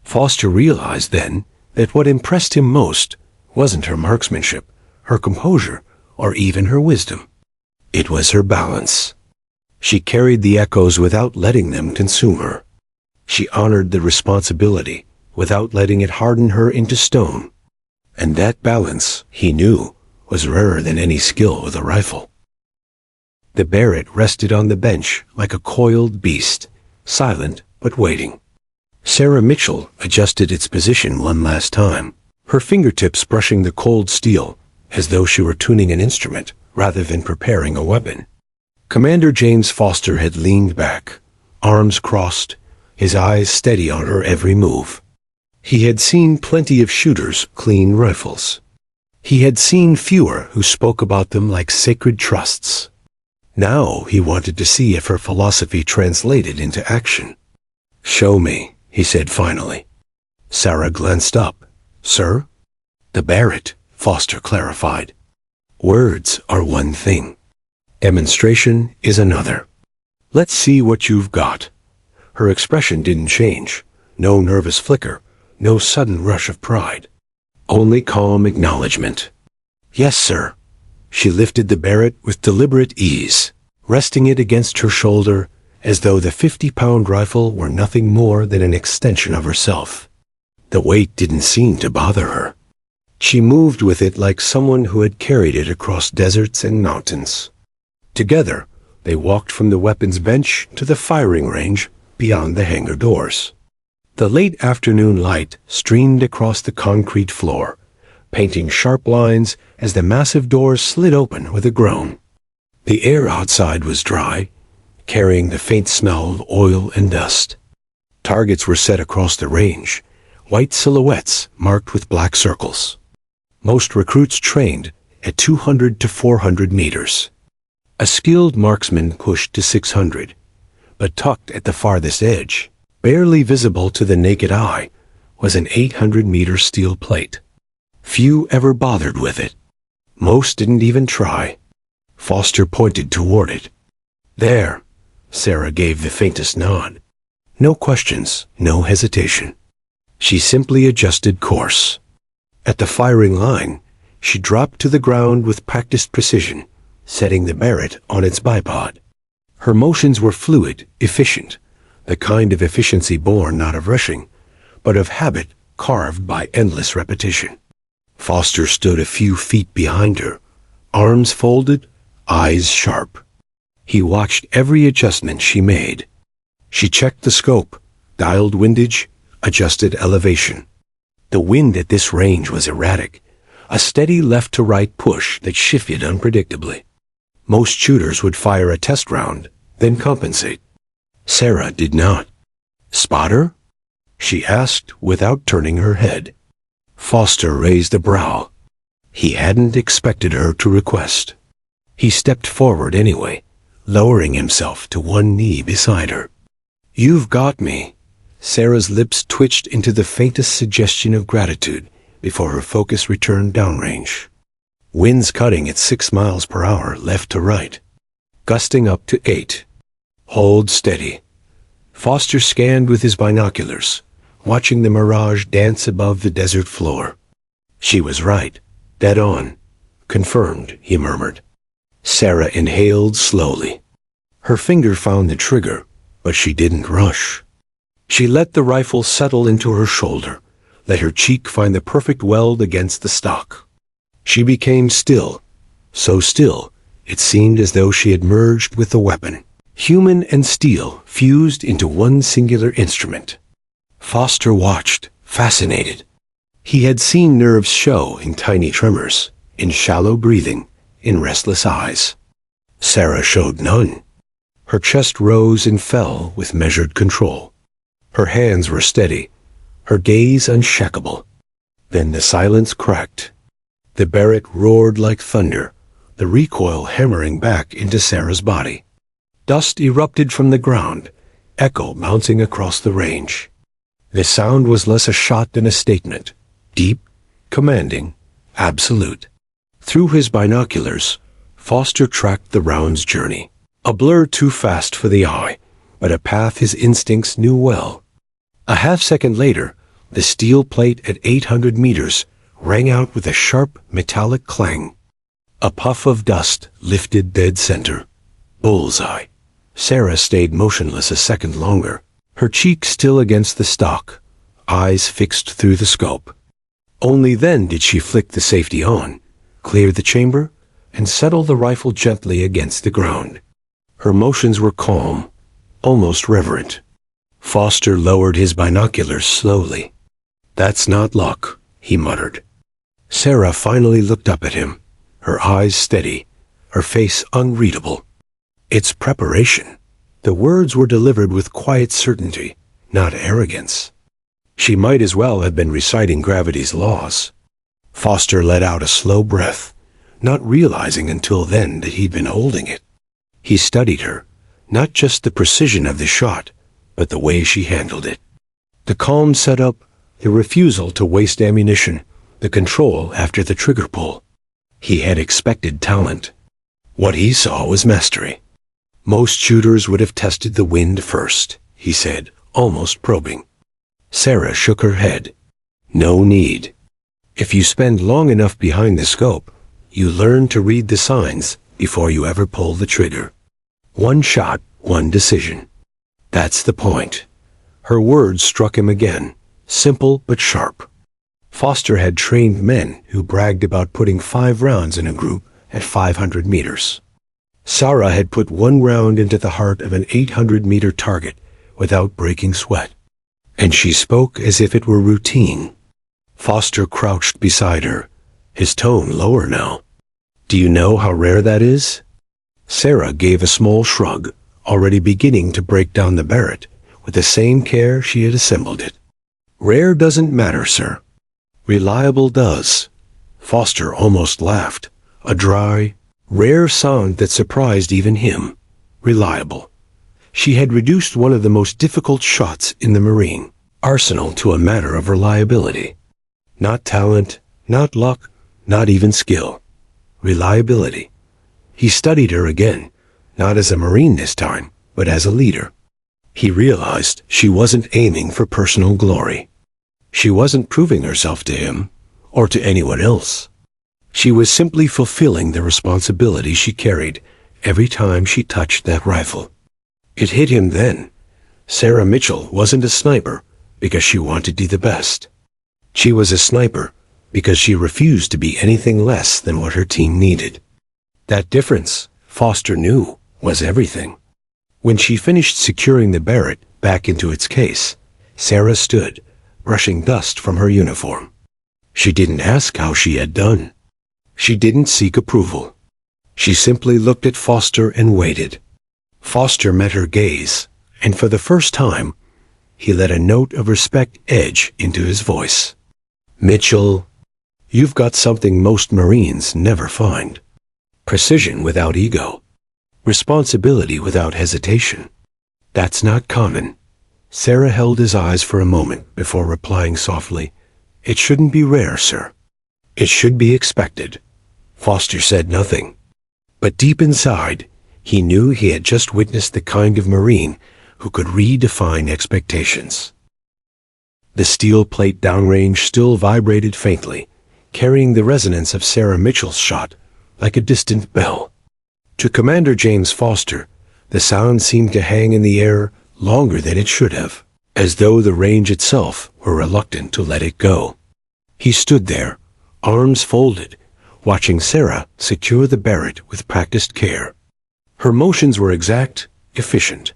Foster realized then that what impressed him most wasn't her marksmanship, her composure, or even her wisdom. It was her balance. She carried the echoes without letting them consume her. She honored the responsibility without letting it harden her into stone. And that balance, he knew, was rarer than any skill with a rifle. The Barrett rested on the bench like a coiled beast, silent but waiting. Sarah Mitchell adjusted its position one last time, her fingertips brushing the cold steel as though she were tuning an instrument rather than preparing a weapon. Commander James Foster had leaned back, arms crossed, his eyes steady on her every move. He had seen plenty of shooters clean rifles. He had seen fewer who spoke about them like sacred trusts. Now he wanted to see if her philosophy translated into action. "Show me," he said finally. Sarah glanced up. "Sir?" "The Barrett," Foster clarified. "Words are one thing. Demonstration is another. Let's see what you've got." Her expression didn't change. No nervous flicker, no sudden rush of pride. Only calm acknowledgement. "Yes, sir." She lifted the Barrett with deliberate ease, resting it against her shoulder as though the 50-pound rifle were nothing more than an extension of herself. The weight didn't seem to bother her. She moved with it like someone who had carried it across deserts and mountains. Together, they walked from the weapons bench to the firing range beyond the hangar doors. The late afternoon light streamed across the concrete floor, painting sharp lines as the massive doors slid open with a groan. The air outside was dry, carrying the faint smell of oil and dust. Targets were set across the range, white silhouettes marked with black circles. Most recruits trained at 200 to 400 meters. A skilled marksman pushed to 600, but tucked at the farthest edge, barely visible to the naked eye, was an 800-meter steel plate. Few ever bothered with it. Most didn't even try. Foster pointed toward it. "There," Sarah gave the faintest nod. No questions, no hesitation. She simply adjusted course. At the firing line, she dropped to the ground with practiced precision, setting the Barrett on its bipod. Her motions were fluid, efficient, the kind of efficiency born not of rushing, but of habit carved by endless repetition. Foster stood a few feet behind her, arms folded, eyes sharp. He watched every adjustment she made. She checked the scope, dialed windage, adjusted elevation. The wind at this range was erratic, a steady left-to-right push that shifted unpredictably. Most shooters would fire a test round, then compensate. Sarah did not. "Spot her?" she asked without turning her head. Foster raised a brow. He hadn't expected her to request. He stepped forward anyway, lowering himself to one knee beside her. "You've got me." Sarah's lips twitched into the faintest suggestion of gratitude before her focus returned downrange. Winds cutting at 6 miles per hour left to right, gusting up to 8. "Hold steady." Foster scanned with his binoculars, watching the mirage dance above the desert floor. She was right, dead on. "Confirmed," he murmured. Sarah inhaled slowly. Her finger found the trigger, but she didn't rush. She let the rifle settle into her shoulder, let her cheek find the perfect weld against the stock. She became still, so still it seemed as though she had merged with the weapon. Human and steel fused into one singular instrument. Foster watched, fascinated. He had seen nerves show in tiny tremors, in shallow breathing, in restless eyes. Sarah showed none. Her chest rose and fell with measured control. Her hands were steady, her gaze unshakable. Then the silence cracked. The Barrett roared like thunder, the recoil hammering back into Sarah's body. Dust erupted from the ground, echo bouncing across the range. The sound was less a shot than a statement, deep, commanding, absolute. Through his binoculars, Foster tracked the round's journey. A blur too fast for the eye, but a path his instincts knew well. A half-second later, the steel plate at 800 meters rang out with a sharp, metallic clang. A puff of dust lifted dead center. Bullseye. Sarah stayed motionless a second longer, her cheek still against the stock, eyes fixed through the scope. Only then did she flick the safety on, clear the chamber, and settle the rifle gently against the ground. Her motions were calm, almost reverent. Foster lowered his binoculars slowly. "That's not luck," he muttered. Sarah finally looked up at him, her eyes steady, her face unreadable. "It's preparation." The words were delivered with quiet certainty, not arrogance. She might as well have been reciting gravity's laws. Foster let out a slow breath, not realizing until then that he'd been holding it. He studied her, not just the precision of the shot, but the way she handled it. The calm setup, the refusal to waste ammunition, the control after the trigger pull. He had expected talent. What he saw was mastery. "Most shooters would have tested the wind first," he said, almost probing. Sarah shook her head. "No need. If you spend long enough behind the scope, you learn to read the signs before you ever pull the trigger. One shot, one decision. That's the point." Her words struck him again, simple but sharp. Foster had trained men who bragged about putting 5 rounds in a group at 500 meters. Sarah had put 1 round into the heart of an 800-meter target without breaking sweat. And she spoke as if it were routine. Foster crouched beside her, his tone lower now. "Do you know how rare that is?" Sarah gave a small shrug, already beginning to break down the Barrett with the same care she had assembled it. "Rare doesn't matter, sir. Reliable does." Foster almost laughed, a dry, rare sound that surprised even him. Reliable. She had reduced one of the most difficult shots in the Marine arsenal to a matter of reliability. Not talent, not luck, not even skill. Reliability. He studied her again, not as a Marine this time, but as a leader. He realized she wasn't aiming for personal glory. She wasn't proving herself to him, or to anyone else. She was simply fulfilling the responsibility she carried every time she touched that rifle. It hit him then. Sarah Mitchell wasn't a sniper because she wanted to be the best. She was a sniper because she refused to be anything less than what her team needed. That difference, Foster knew, was everything. When she finished securing the Barrett back into its case, Sarah stood, brushing dust from her uniform. She didn't ask how she had done. She didn't seek approval. She simply looked at Foster and waited. Foster met her gaze, and for the first time, he let a note of respect edge into his voice. "Mitchell, you've got something most Marines never find. Precision without ego. Responsibility without hesitation. That's not common." Sarah held his eyes for a moment before replying softly, "It shouldn't be rare, sir. It should be expected." Foster said nothing. But deep inside, he knew he had just witnessed the kind of Marine who could redefine expectations. The steel plate downrange still vibrated faintly, carrying the resonance of Sarah Mitchell's shot like a distant bell. To Commander James Foster, the sound seemed to hang in the air longer than it should have, as though the range itself were reluctant to let it go. He stood there, arms folded, watching Sarah secure the Barrett with practiced care. Her motions were exact, efficient,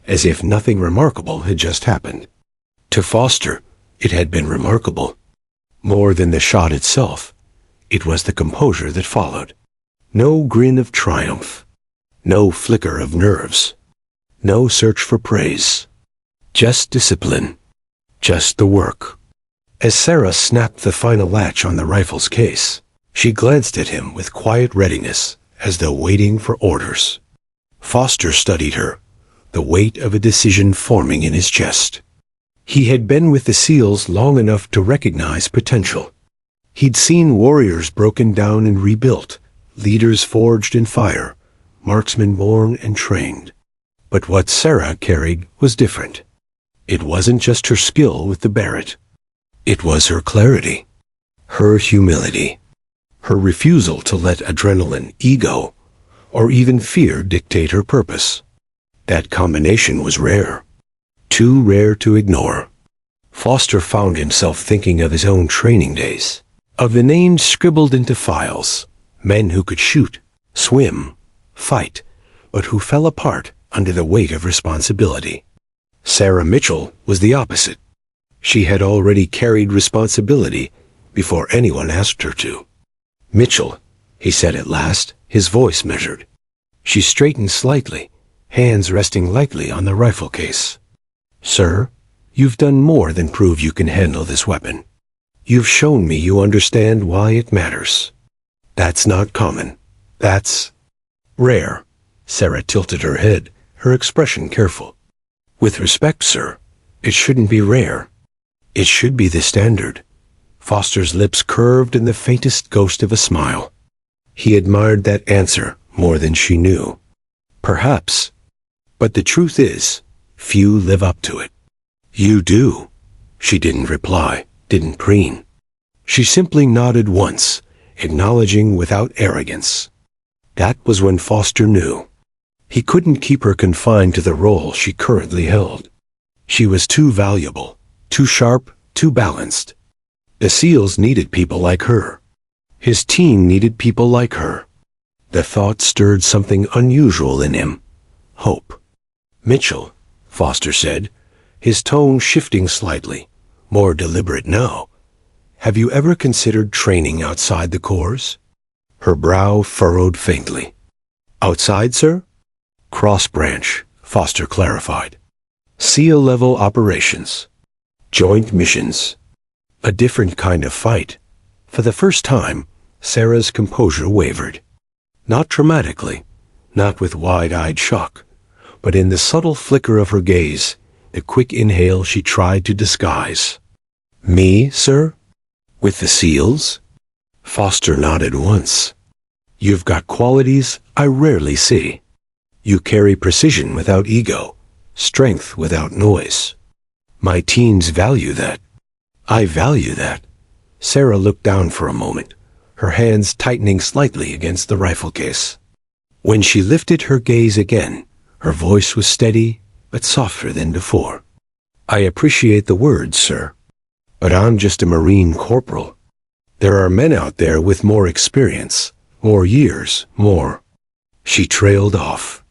as if nothing remarkable had just happened. To Foster, it had been remarkable. More than the shot itself, it was the composure that followed. No grin of triumph, no flicker of nerves, no search for praise. Just discipline, just the work. As Sarah snapped the final latch on the rifle's case, she glanced at him with quiet readiness, as though waiting for orders. Foster studied her, the weight of a decision forming in his chest. He had been with the SEALs long enough to recognize potential. He'd seen warriors broken down and rebuilt, leaders forged in fire, marksmen born and trained. But what Sarah carried was different. It wasn't just her skill with the Barrett. It was her clarity, her humility, her refusal to let adrenaline, ego, or even fear dictate her purpose. That combination was rare, too rare to ignore. Foster found himself thinking of his own training days, of the names scribbled into files, men who could shoot, swim, fight, but who fell apart under the weight of responsibility. Sarah Mitchell was the opposite. She had already carried responsibility before anyone asked her to. "Mitchell," he said at last, his voice measured. She straightened slightly, hands resting lightly on the rifle case. "Sir, you've done more than prove you can handle this weapon. You've shown me you understand why it matters. That's not common. That's rare." Sarah tilted her head, her expression careful. "With respect, sir, it shouldn't be rare. It should be the standard." Foster's lips curved in the faintest ghost of a smile. He admired that answer more than she knew. Perhaps. But the truth is, few live up to it. "You do." She didn't reply, didn't preen. She simply nodded once, acknowledging without arrogance. That was when Foster knew. He couldn't keep her confined to the role she currently held. She was too valuable, too sharp, too balanced. The SEALs needed people like her. His team needed people like her. The thought stirred something unusual in him. Hope. "Mitchell," Foster said, his tone shifting slightly, more deliberate now. "Have you ever considered training outside the corps?" Her brow furrowed faintly. "Outside, sir?" "Cross branch," Foster clarified. "SEAL-level operations. Joint missions. A different kind of fight." For the first time, Sarah's composure wavered. Not dramatically, not with wide-eyed shock, but in the subtle flicker of her gaze, the quick inhale she tried to disguise. "Me, sir? With the SEALs?" Foster nodded once. "You've got qualities I rarely see. You carry precision without ego, strength without noise. My teams value that. I value that." Sarah looked down for a moment, her hands tightening slightly against the rifle case. When she lifted her gaze again, her voice was steady but softer than before. "I appreciate the words, sir, but I'm just a Marine corporal. There are men out there with more experience, more years, more." She trailed off.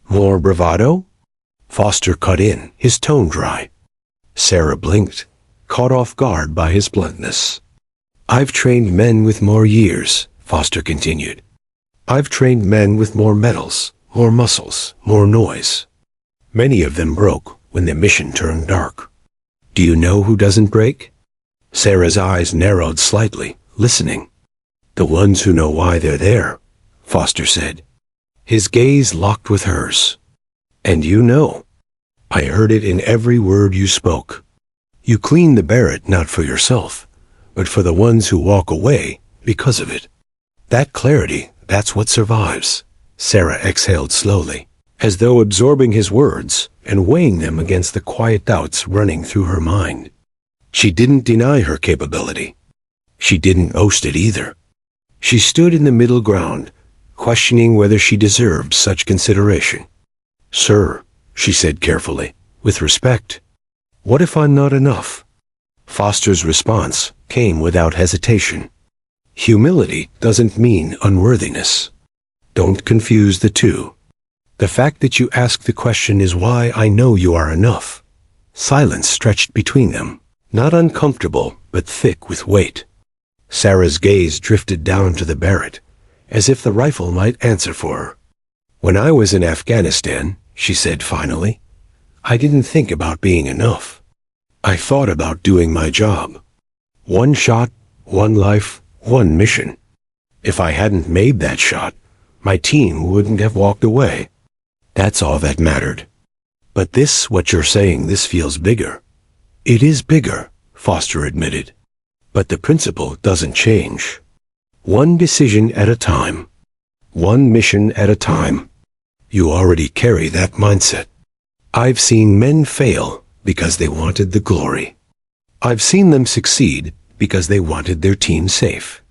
"More bravado?" Foster cut in, his tone dry. Sarah blinked, caught off guard by his bluntness. "I've trained men with more years," Foster continued. "I've trained men with more medals, more muscles, more noise. Many of them broke when the mission turned dark. Do you know who doesn't break?" Sarah's eyes narrowed slightly, listening. "The ones who know why they're there," Foster said. His gaze locked with hers. "And you know. I heard it in every word you spoke. You clean the Barrett not for yourself, but for the ones who walk away because of it. That clarity, that's what survives." Sarah exhaled slowly, as though absorbing his words and weighing them against the quiet doubts running through her mind. She didn't deny her capability. She didn't oust it either. She stood in the middle ground, questioning whether she deserved such consideration. "Sir," she said carefully, with respect, "what if I'm not enough?" Foster's response came without hesitation. "Humility doesn't mean unworthiness. Don't confuse the two. The fact that you ask the question is why I know you are enough." Silence stretched between them, not uncomfortable, but thick with weight. Sarah's gaze drifted down to the Barrett, as if the rifle might answer for her. "When I was in Afghanistan," she said finally, "I didn't think about being enough. I thought about doing my job. One shot, one life, one mission. If I hadn't made that shot, my team wouldn't have walked away. That's all that mattered. But this, what you're saying, this feels bigger." "It is bigger," Foster admitted. But the principle doesn't change. One decision at a time. One mission at a time. You already carry that mindset. I've seen men fail because they wanted the glory. I've seen them succeed because they wanted their team safe.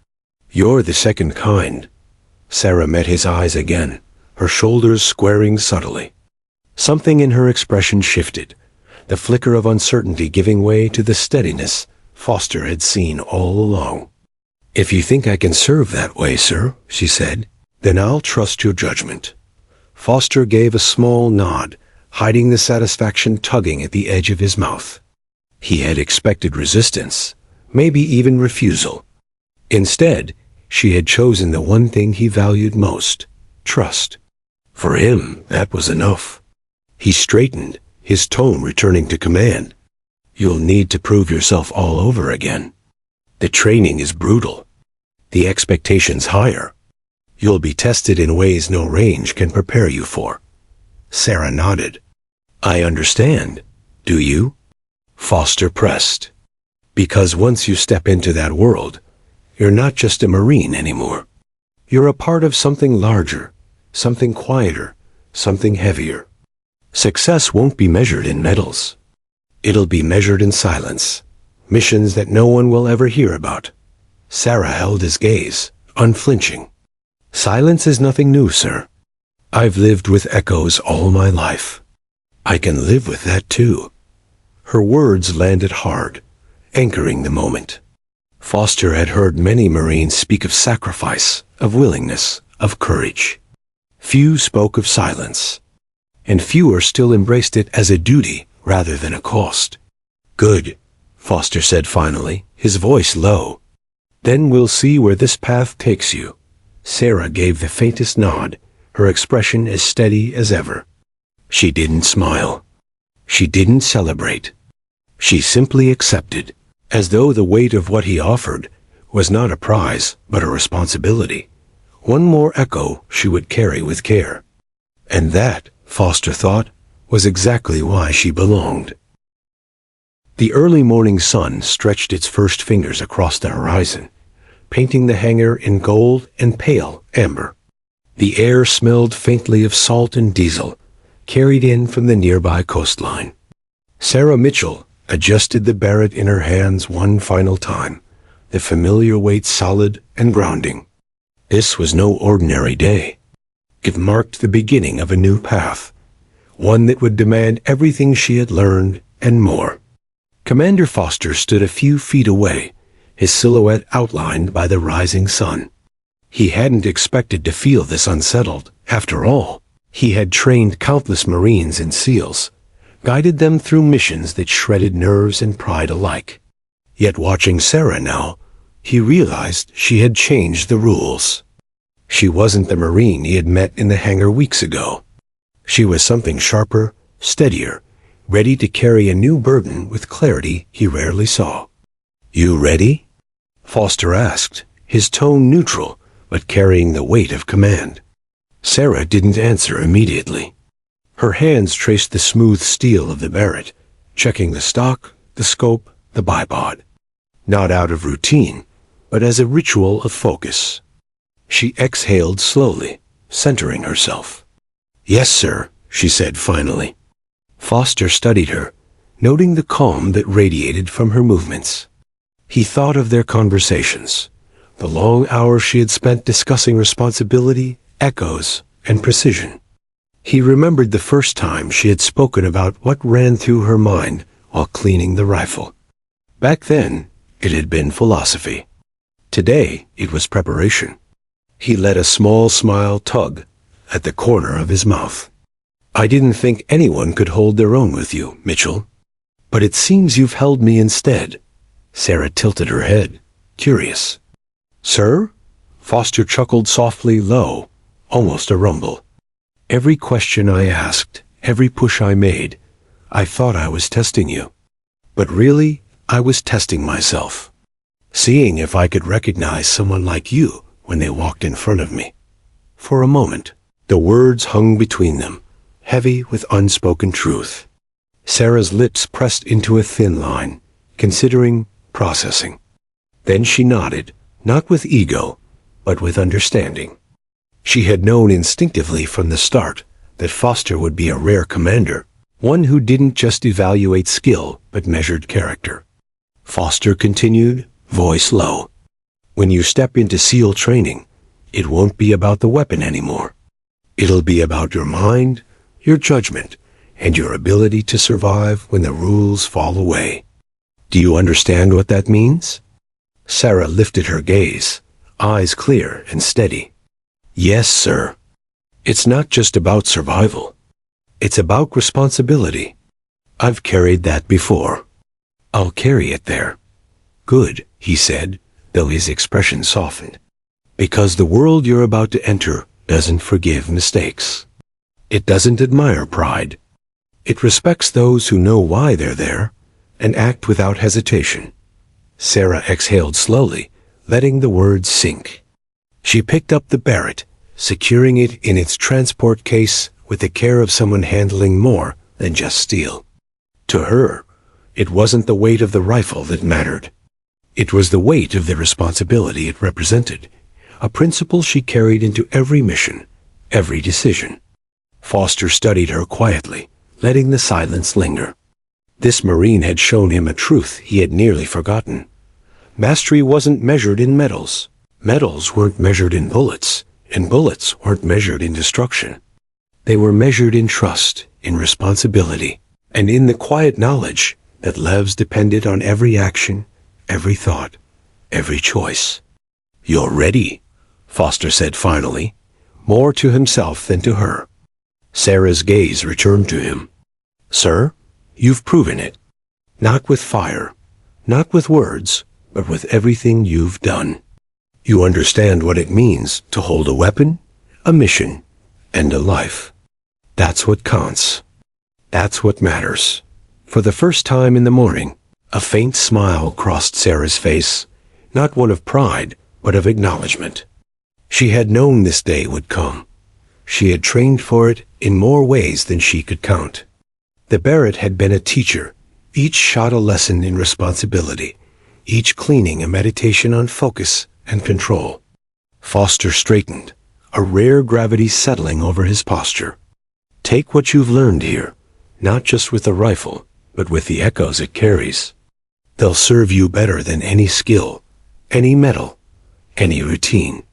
You're the second kind. Sarah met his eyes again, her shoulders squaring subtly. Something in her expression shifted, the flicker of uncertainty giving way to the steadiness Foster had seen all along. If you think I can serve that way, sir, she said, then I'll trust your judgment. Foster gave a small nod, hiding the satisfaction tugging at the edge of his mouth. He had expected resistance, maybe even refusal. Instead, she had chosen the one thing he valued most, trust. For him, that was enough. He straightened, his tone returning to command. You'll need to prove yourself all over again. The training is brutal. The expectations higher. You'll be tested in ways no range can prepare you for. Sarah nodded. I understand. Do you? Foster pressed. Because once you step into that world, you're not just a Marine anymore. You're a part of something larger, something quieter, something heavier. Success won't be measured in medals. It'll be measured in silence, missions that no one will ever hear about. Sarah held his gaze, unflinching. Silence is nothing new, sir. I've lived with echoes all my life. I can live with that too. Her words landed hard, anchoring the moment. Foster had heard many Marines speak of sacrifice, of willingness, of courage. Few spoke of silence, and fewer still embraced it as a duty rather than a cost. Good, Foster said finally, his voice low. Then we'll see where this path takes you. Sarah gave the faintest nod, her expression as steady as ever. She didn't smile. She didn't celebrate. She simply accepted, as though the weight of what he offered was not a prize but a responsibility. One more echo she would carry with care. And that, Foster thought, was exactly why she belonged. The early morning sun stretched its first fingers across the horizon, painting the hangar in gold and pale amber. The air smelled faintly of salt and diesel, carried in from the nearby coastline. Sarah Mitchell adjusted the Barrett in her hands one final time, the familiar weight solid and grounding. This was no ordinary day. It marked the beginning of a new path, one that would demand everything she had learned and more. Commander Foster stood a few feet away, his silhouette outlined by the rising sun. He hadn't expected to feel this unsettled. After all, he had trained countless Marines and SEALs, guided them through missions that shredded nerves and pride alike. Yet watching Sarah now, he realized she had changed the rules. She wasn't the Marine he had met in the hangar weeks ago. She was something sharper, steadier, ready to carry a new burden with clarity he rarely saw. You ready? Foster asked, his tone neutral, but carrying the weight of command. Sarah didn't answer immediately. Her hands traced the smooth steel of the Barrett, checking the stock, the scope, the bipod. Not out of routine, but as a ritual of focus. She exhaled slowly, centering herself. Yes, sir, she said finally. Foster studied her, noting the calm that radiated from her movements. He thought of their conversations, the long hours she had spent discussing responsibility, echoes, and precision. He remembered the first time she had spoken about what ran through her mind while cleaning the rifle. Back then, it had been philosophy. Today, it was preparation. He let a small smile tug at the corner of his mouth. I didn't think anyone could hold their own with you, Mitchell. But it seems you've held me instead. Sarah tilted her head, curious. Sir? Foster chuckled softly low, almost a rumble. Every question I asked, every push I made, I thought I was testing you. But really, I was testing myself. Seeing if I could recognize someone like you when they walked in front of me. For a moment, the words hung between them, heavy with unspoken truth. Sarah's lips pressed into a thin line, considering, processing. Then she nodded, not with ego, but with understanding. She had known instinctively from the start that Foster would be a rare commander, one who didn't just evaluate skill, but measured character. Foster continued, voice low. When you step into SEAL training, it won't be about the weapon anymore. It'll be about your mind, your judgment, and your ability to survive when the rules fall away. Do you understand what that means? Sarah lifted her gaze, eyes clear and steady. Yes, sir. It's not just about survival. It's about responsibility. I've carried that before. I'll carry it there. Good, he said, though his expression softened. Because the world you're about to enter doesn't forgive mistakes. It doesn't admire pride. It respects those who know why they're there and act without hesitation. Sarah exhaled slowly, letting the words sink. She picked up the Barrett, securing it in its transport case with the care of someone handling more than just steel. To her, it wasn't the weight of the rifle that mattered. It was the weight of the responsibility it represented, a principle she carried into every mission, every decision. Foster studied her quietly, letting the silence linger. This Marine had shown him a truth he had nearly forgotten. Mastery wasn't measured in medals. Medals weren't measured in bullets, and bullets weren't measured in destruction. They were measured in trust, in responsibility, and in the quiet knowledge that lives depended on every action, every thought, every choice. You're ready, Foster said finally, more to himself than to her. Sarah's gaze returned to him. Sir, you've proven it. Not with fire, not with words, but with everything you've done. You understand what it means to hold a weapon, a mission, and a life. That's what counts. That's what matters. For the first time in the morning, a faint smile crossed Sarah's face, not one of pride, but of acknowledgement. She had known this day would come. She had trained for it in more ways than she could count. The Barrett had been a teacher, each shot a lesson in responsibility, each cleaning a meditation on focus and control. Foster straightened, a rare gravity settling over his posture. Take what you've learned here, not just with the rifle, but with the echoes it carries. They'll serve you better than any skill, any medal, any routine.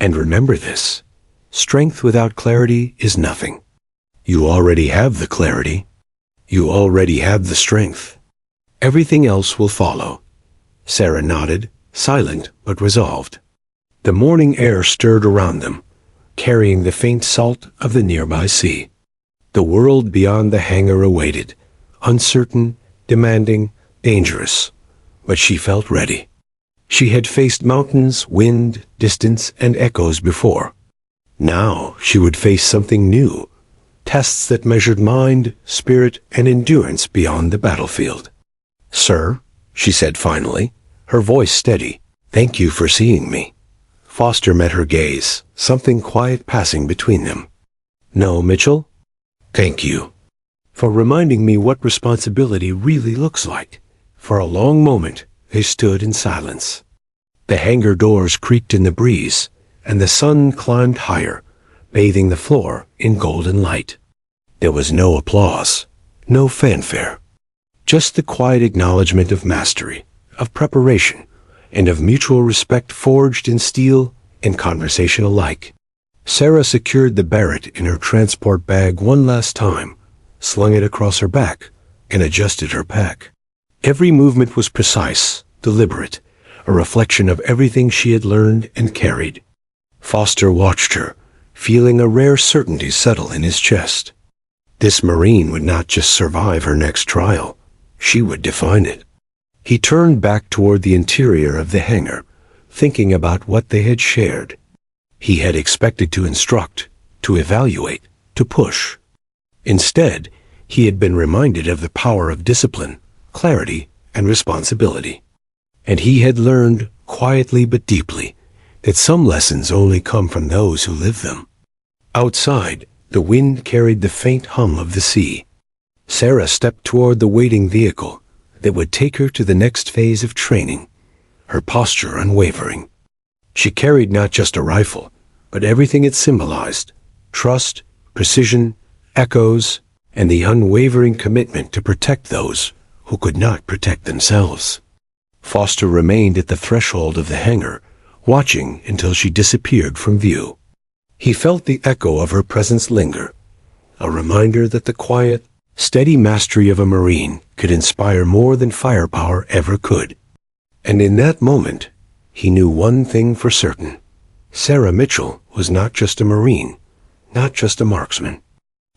And remember this, strength without clarity is nothing. You already have the clarity. You already have the strength. Everything else will follow. Sarah nodded, silent but resolved. The morning air stirred around them, carrying the faint salt of the nearby sea. The world beyond the hangar awaited, uncertain, demanding, dangerous. But she felt ready. She had faced mountains, wind, distance, and echoes before. Now she would face something new, tests that measured mind, spirit, and endurance beyond the battlefield. Sir, she said finally, her voice steady, thank you for seeing me. Foster met her gaze, something quiet passing between them. No, Mitchell? Thank you. For reminding me what responsibility really looks like. For a long moment, they stood in silence. The hangar doors creaked in the breeze, and the sun climbed higher, bathing the floor in golden light. There was no applause, no fanfare, just the quiet acknowledgement of mastery, of preparation, and of mutual respect forged in steel and conversation alike. Sarah secured the Barrett in her transport bag one last time, slung it across her back, and adjusted her pack. Every movement was precise, deliberate, a reflection of everything she had learned and carried. Foster watched her, feeling a rare certainty settle in his chest. This Marine would not just survive her next trial, she would define it. He turned back toward the interior of the hangar, thinking about what they had shared. He had expected to instruct, to evaluate, to push. Instead, he had been reminded of the power of discipline, clarity, and responsibility. And he had learned, quietly but deeply, that some lessons only come from those who live them. Outside, the wind carried the faint hum of the sea. Sarah stepped toward the waiting vehicle that would take her to the next phase of training, her posture unwavering. She carried not just a rifle, but everything it symbolized: trust, precision, echoes, and the unwavering commitment to protect those who could not protect themselves. Foster remained at the threshold of the hangar, watching until she disappeared from view. He felt the echo of her presence linger, a reminder that the quiet, steady mastery of a Marine could inspire more than firepower ever could. And in that moment, he knew one thing for certain. Sarah Mitchell was not just a Marine, not just a marksman.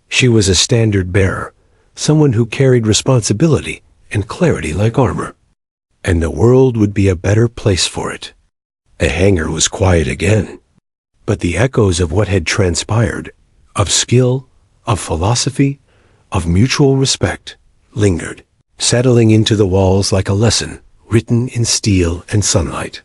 She was a standard bearer, someone who carried responsibility and clarity like armor. And the world would be a better place for it. The hangar was quiet again, but the echoes of what had transpired, of skill, of philosophy, of mutual respect, lingered, settling into the walls like a lesson written in steel and sunlight.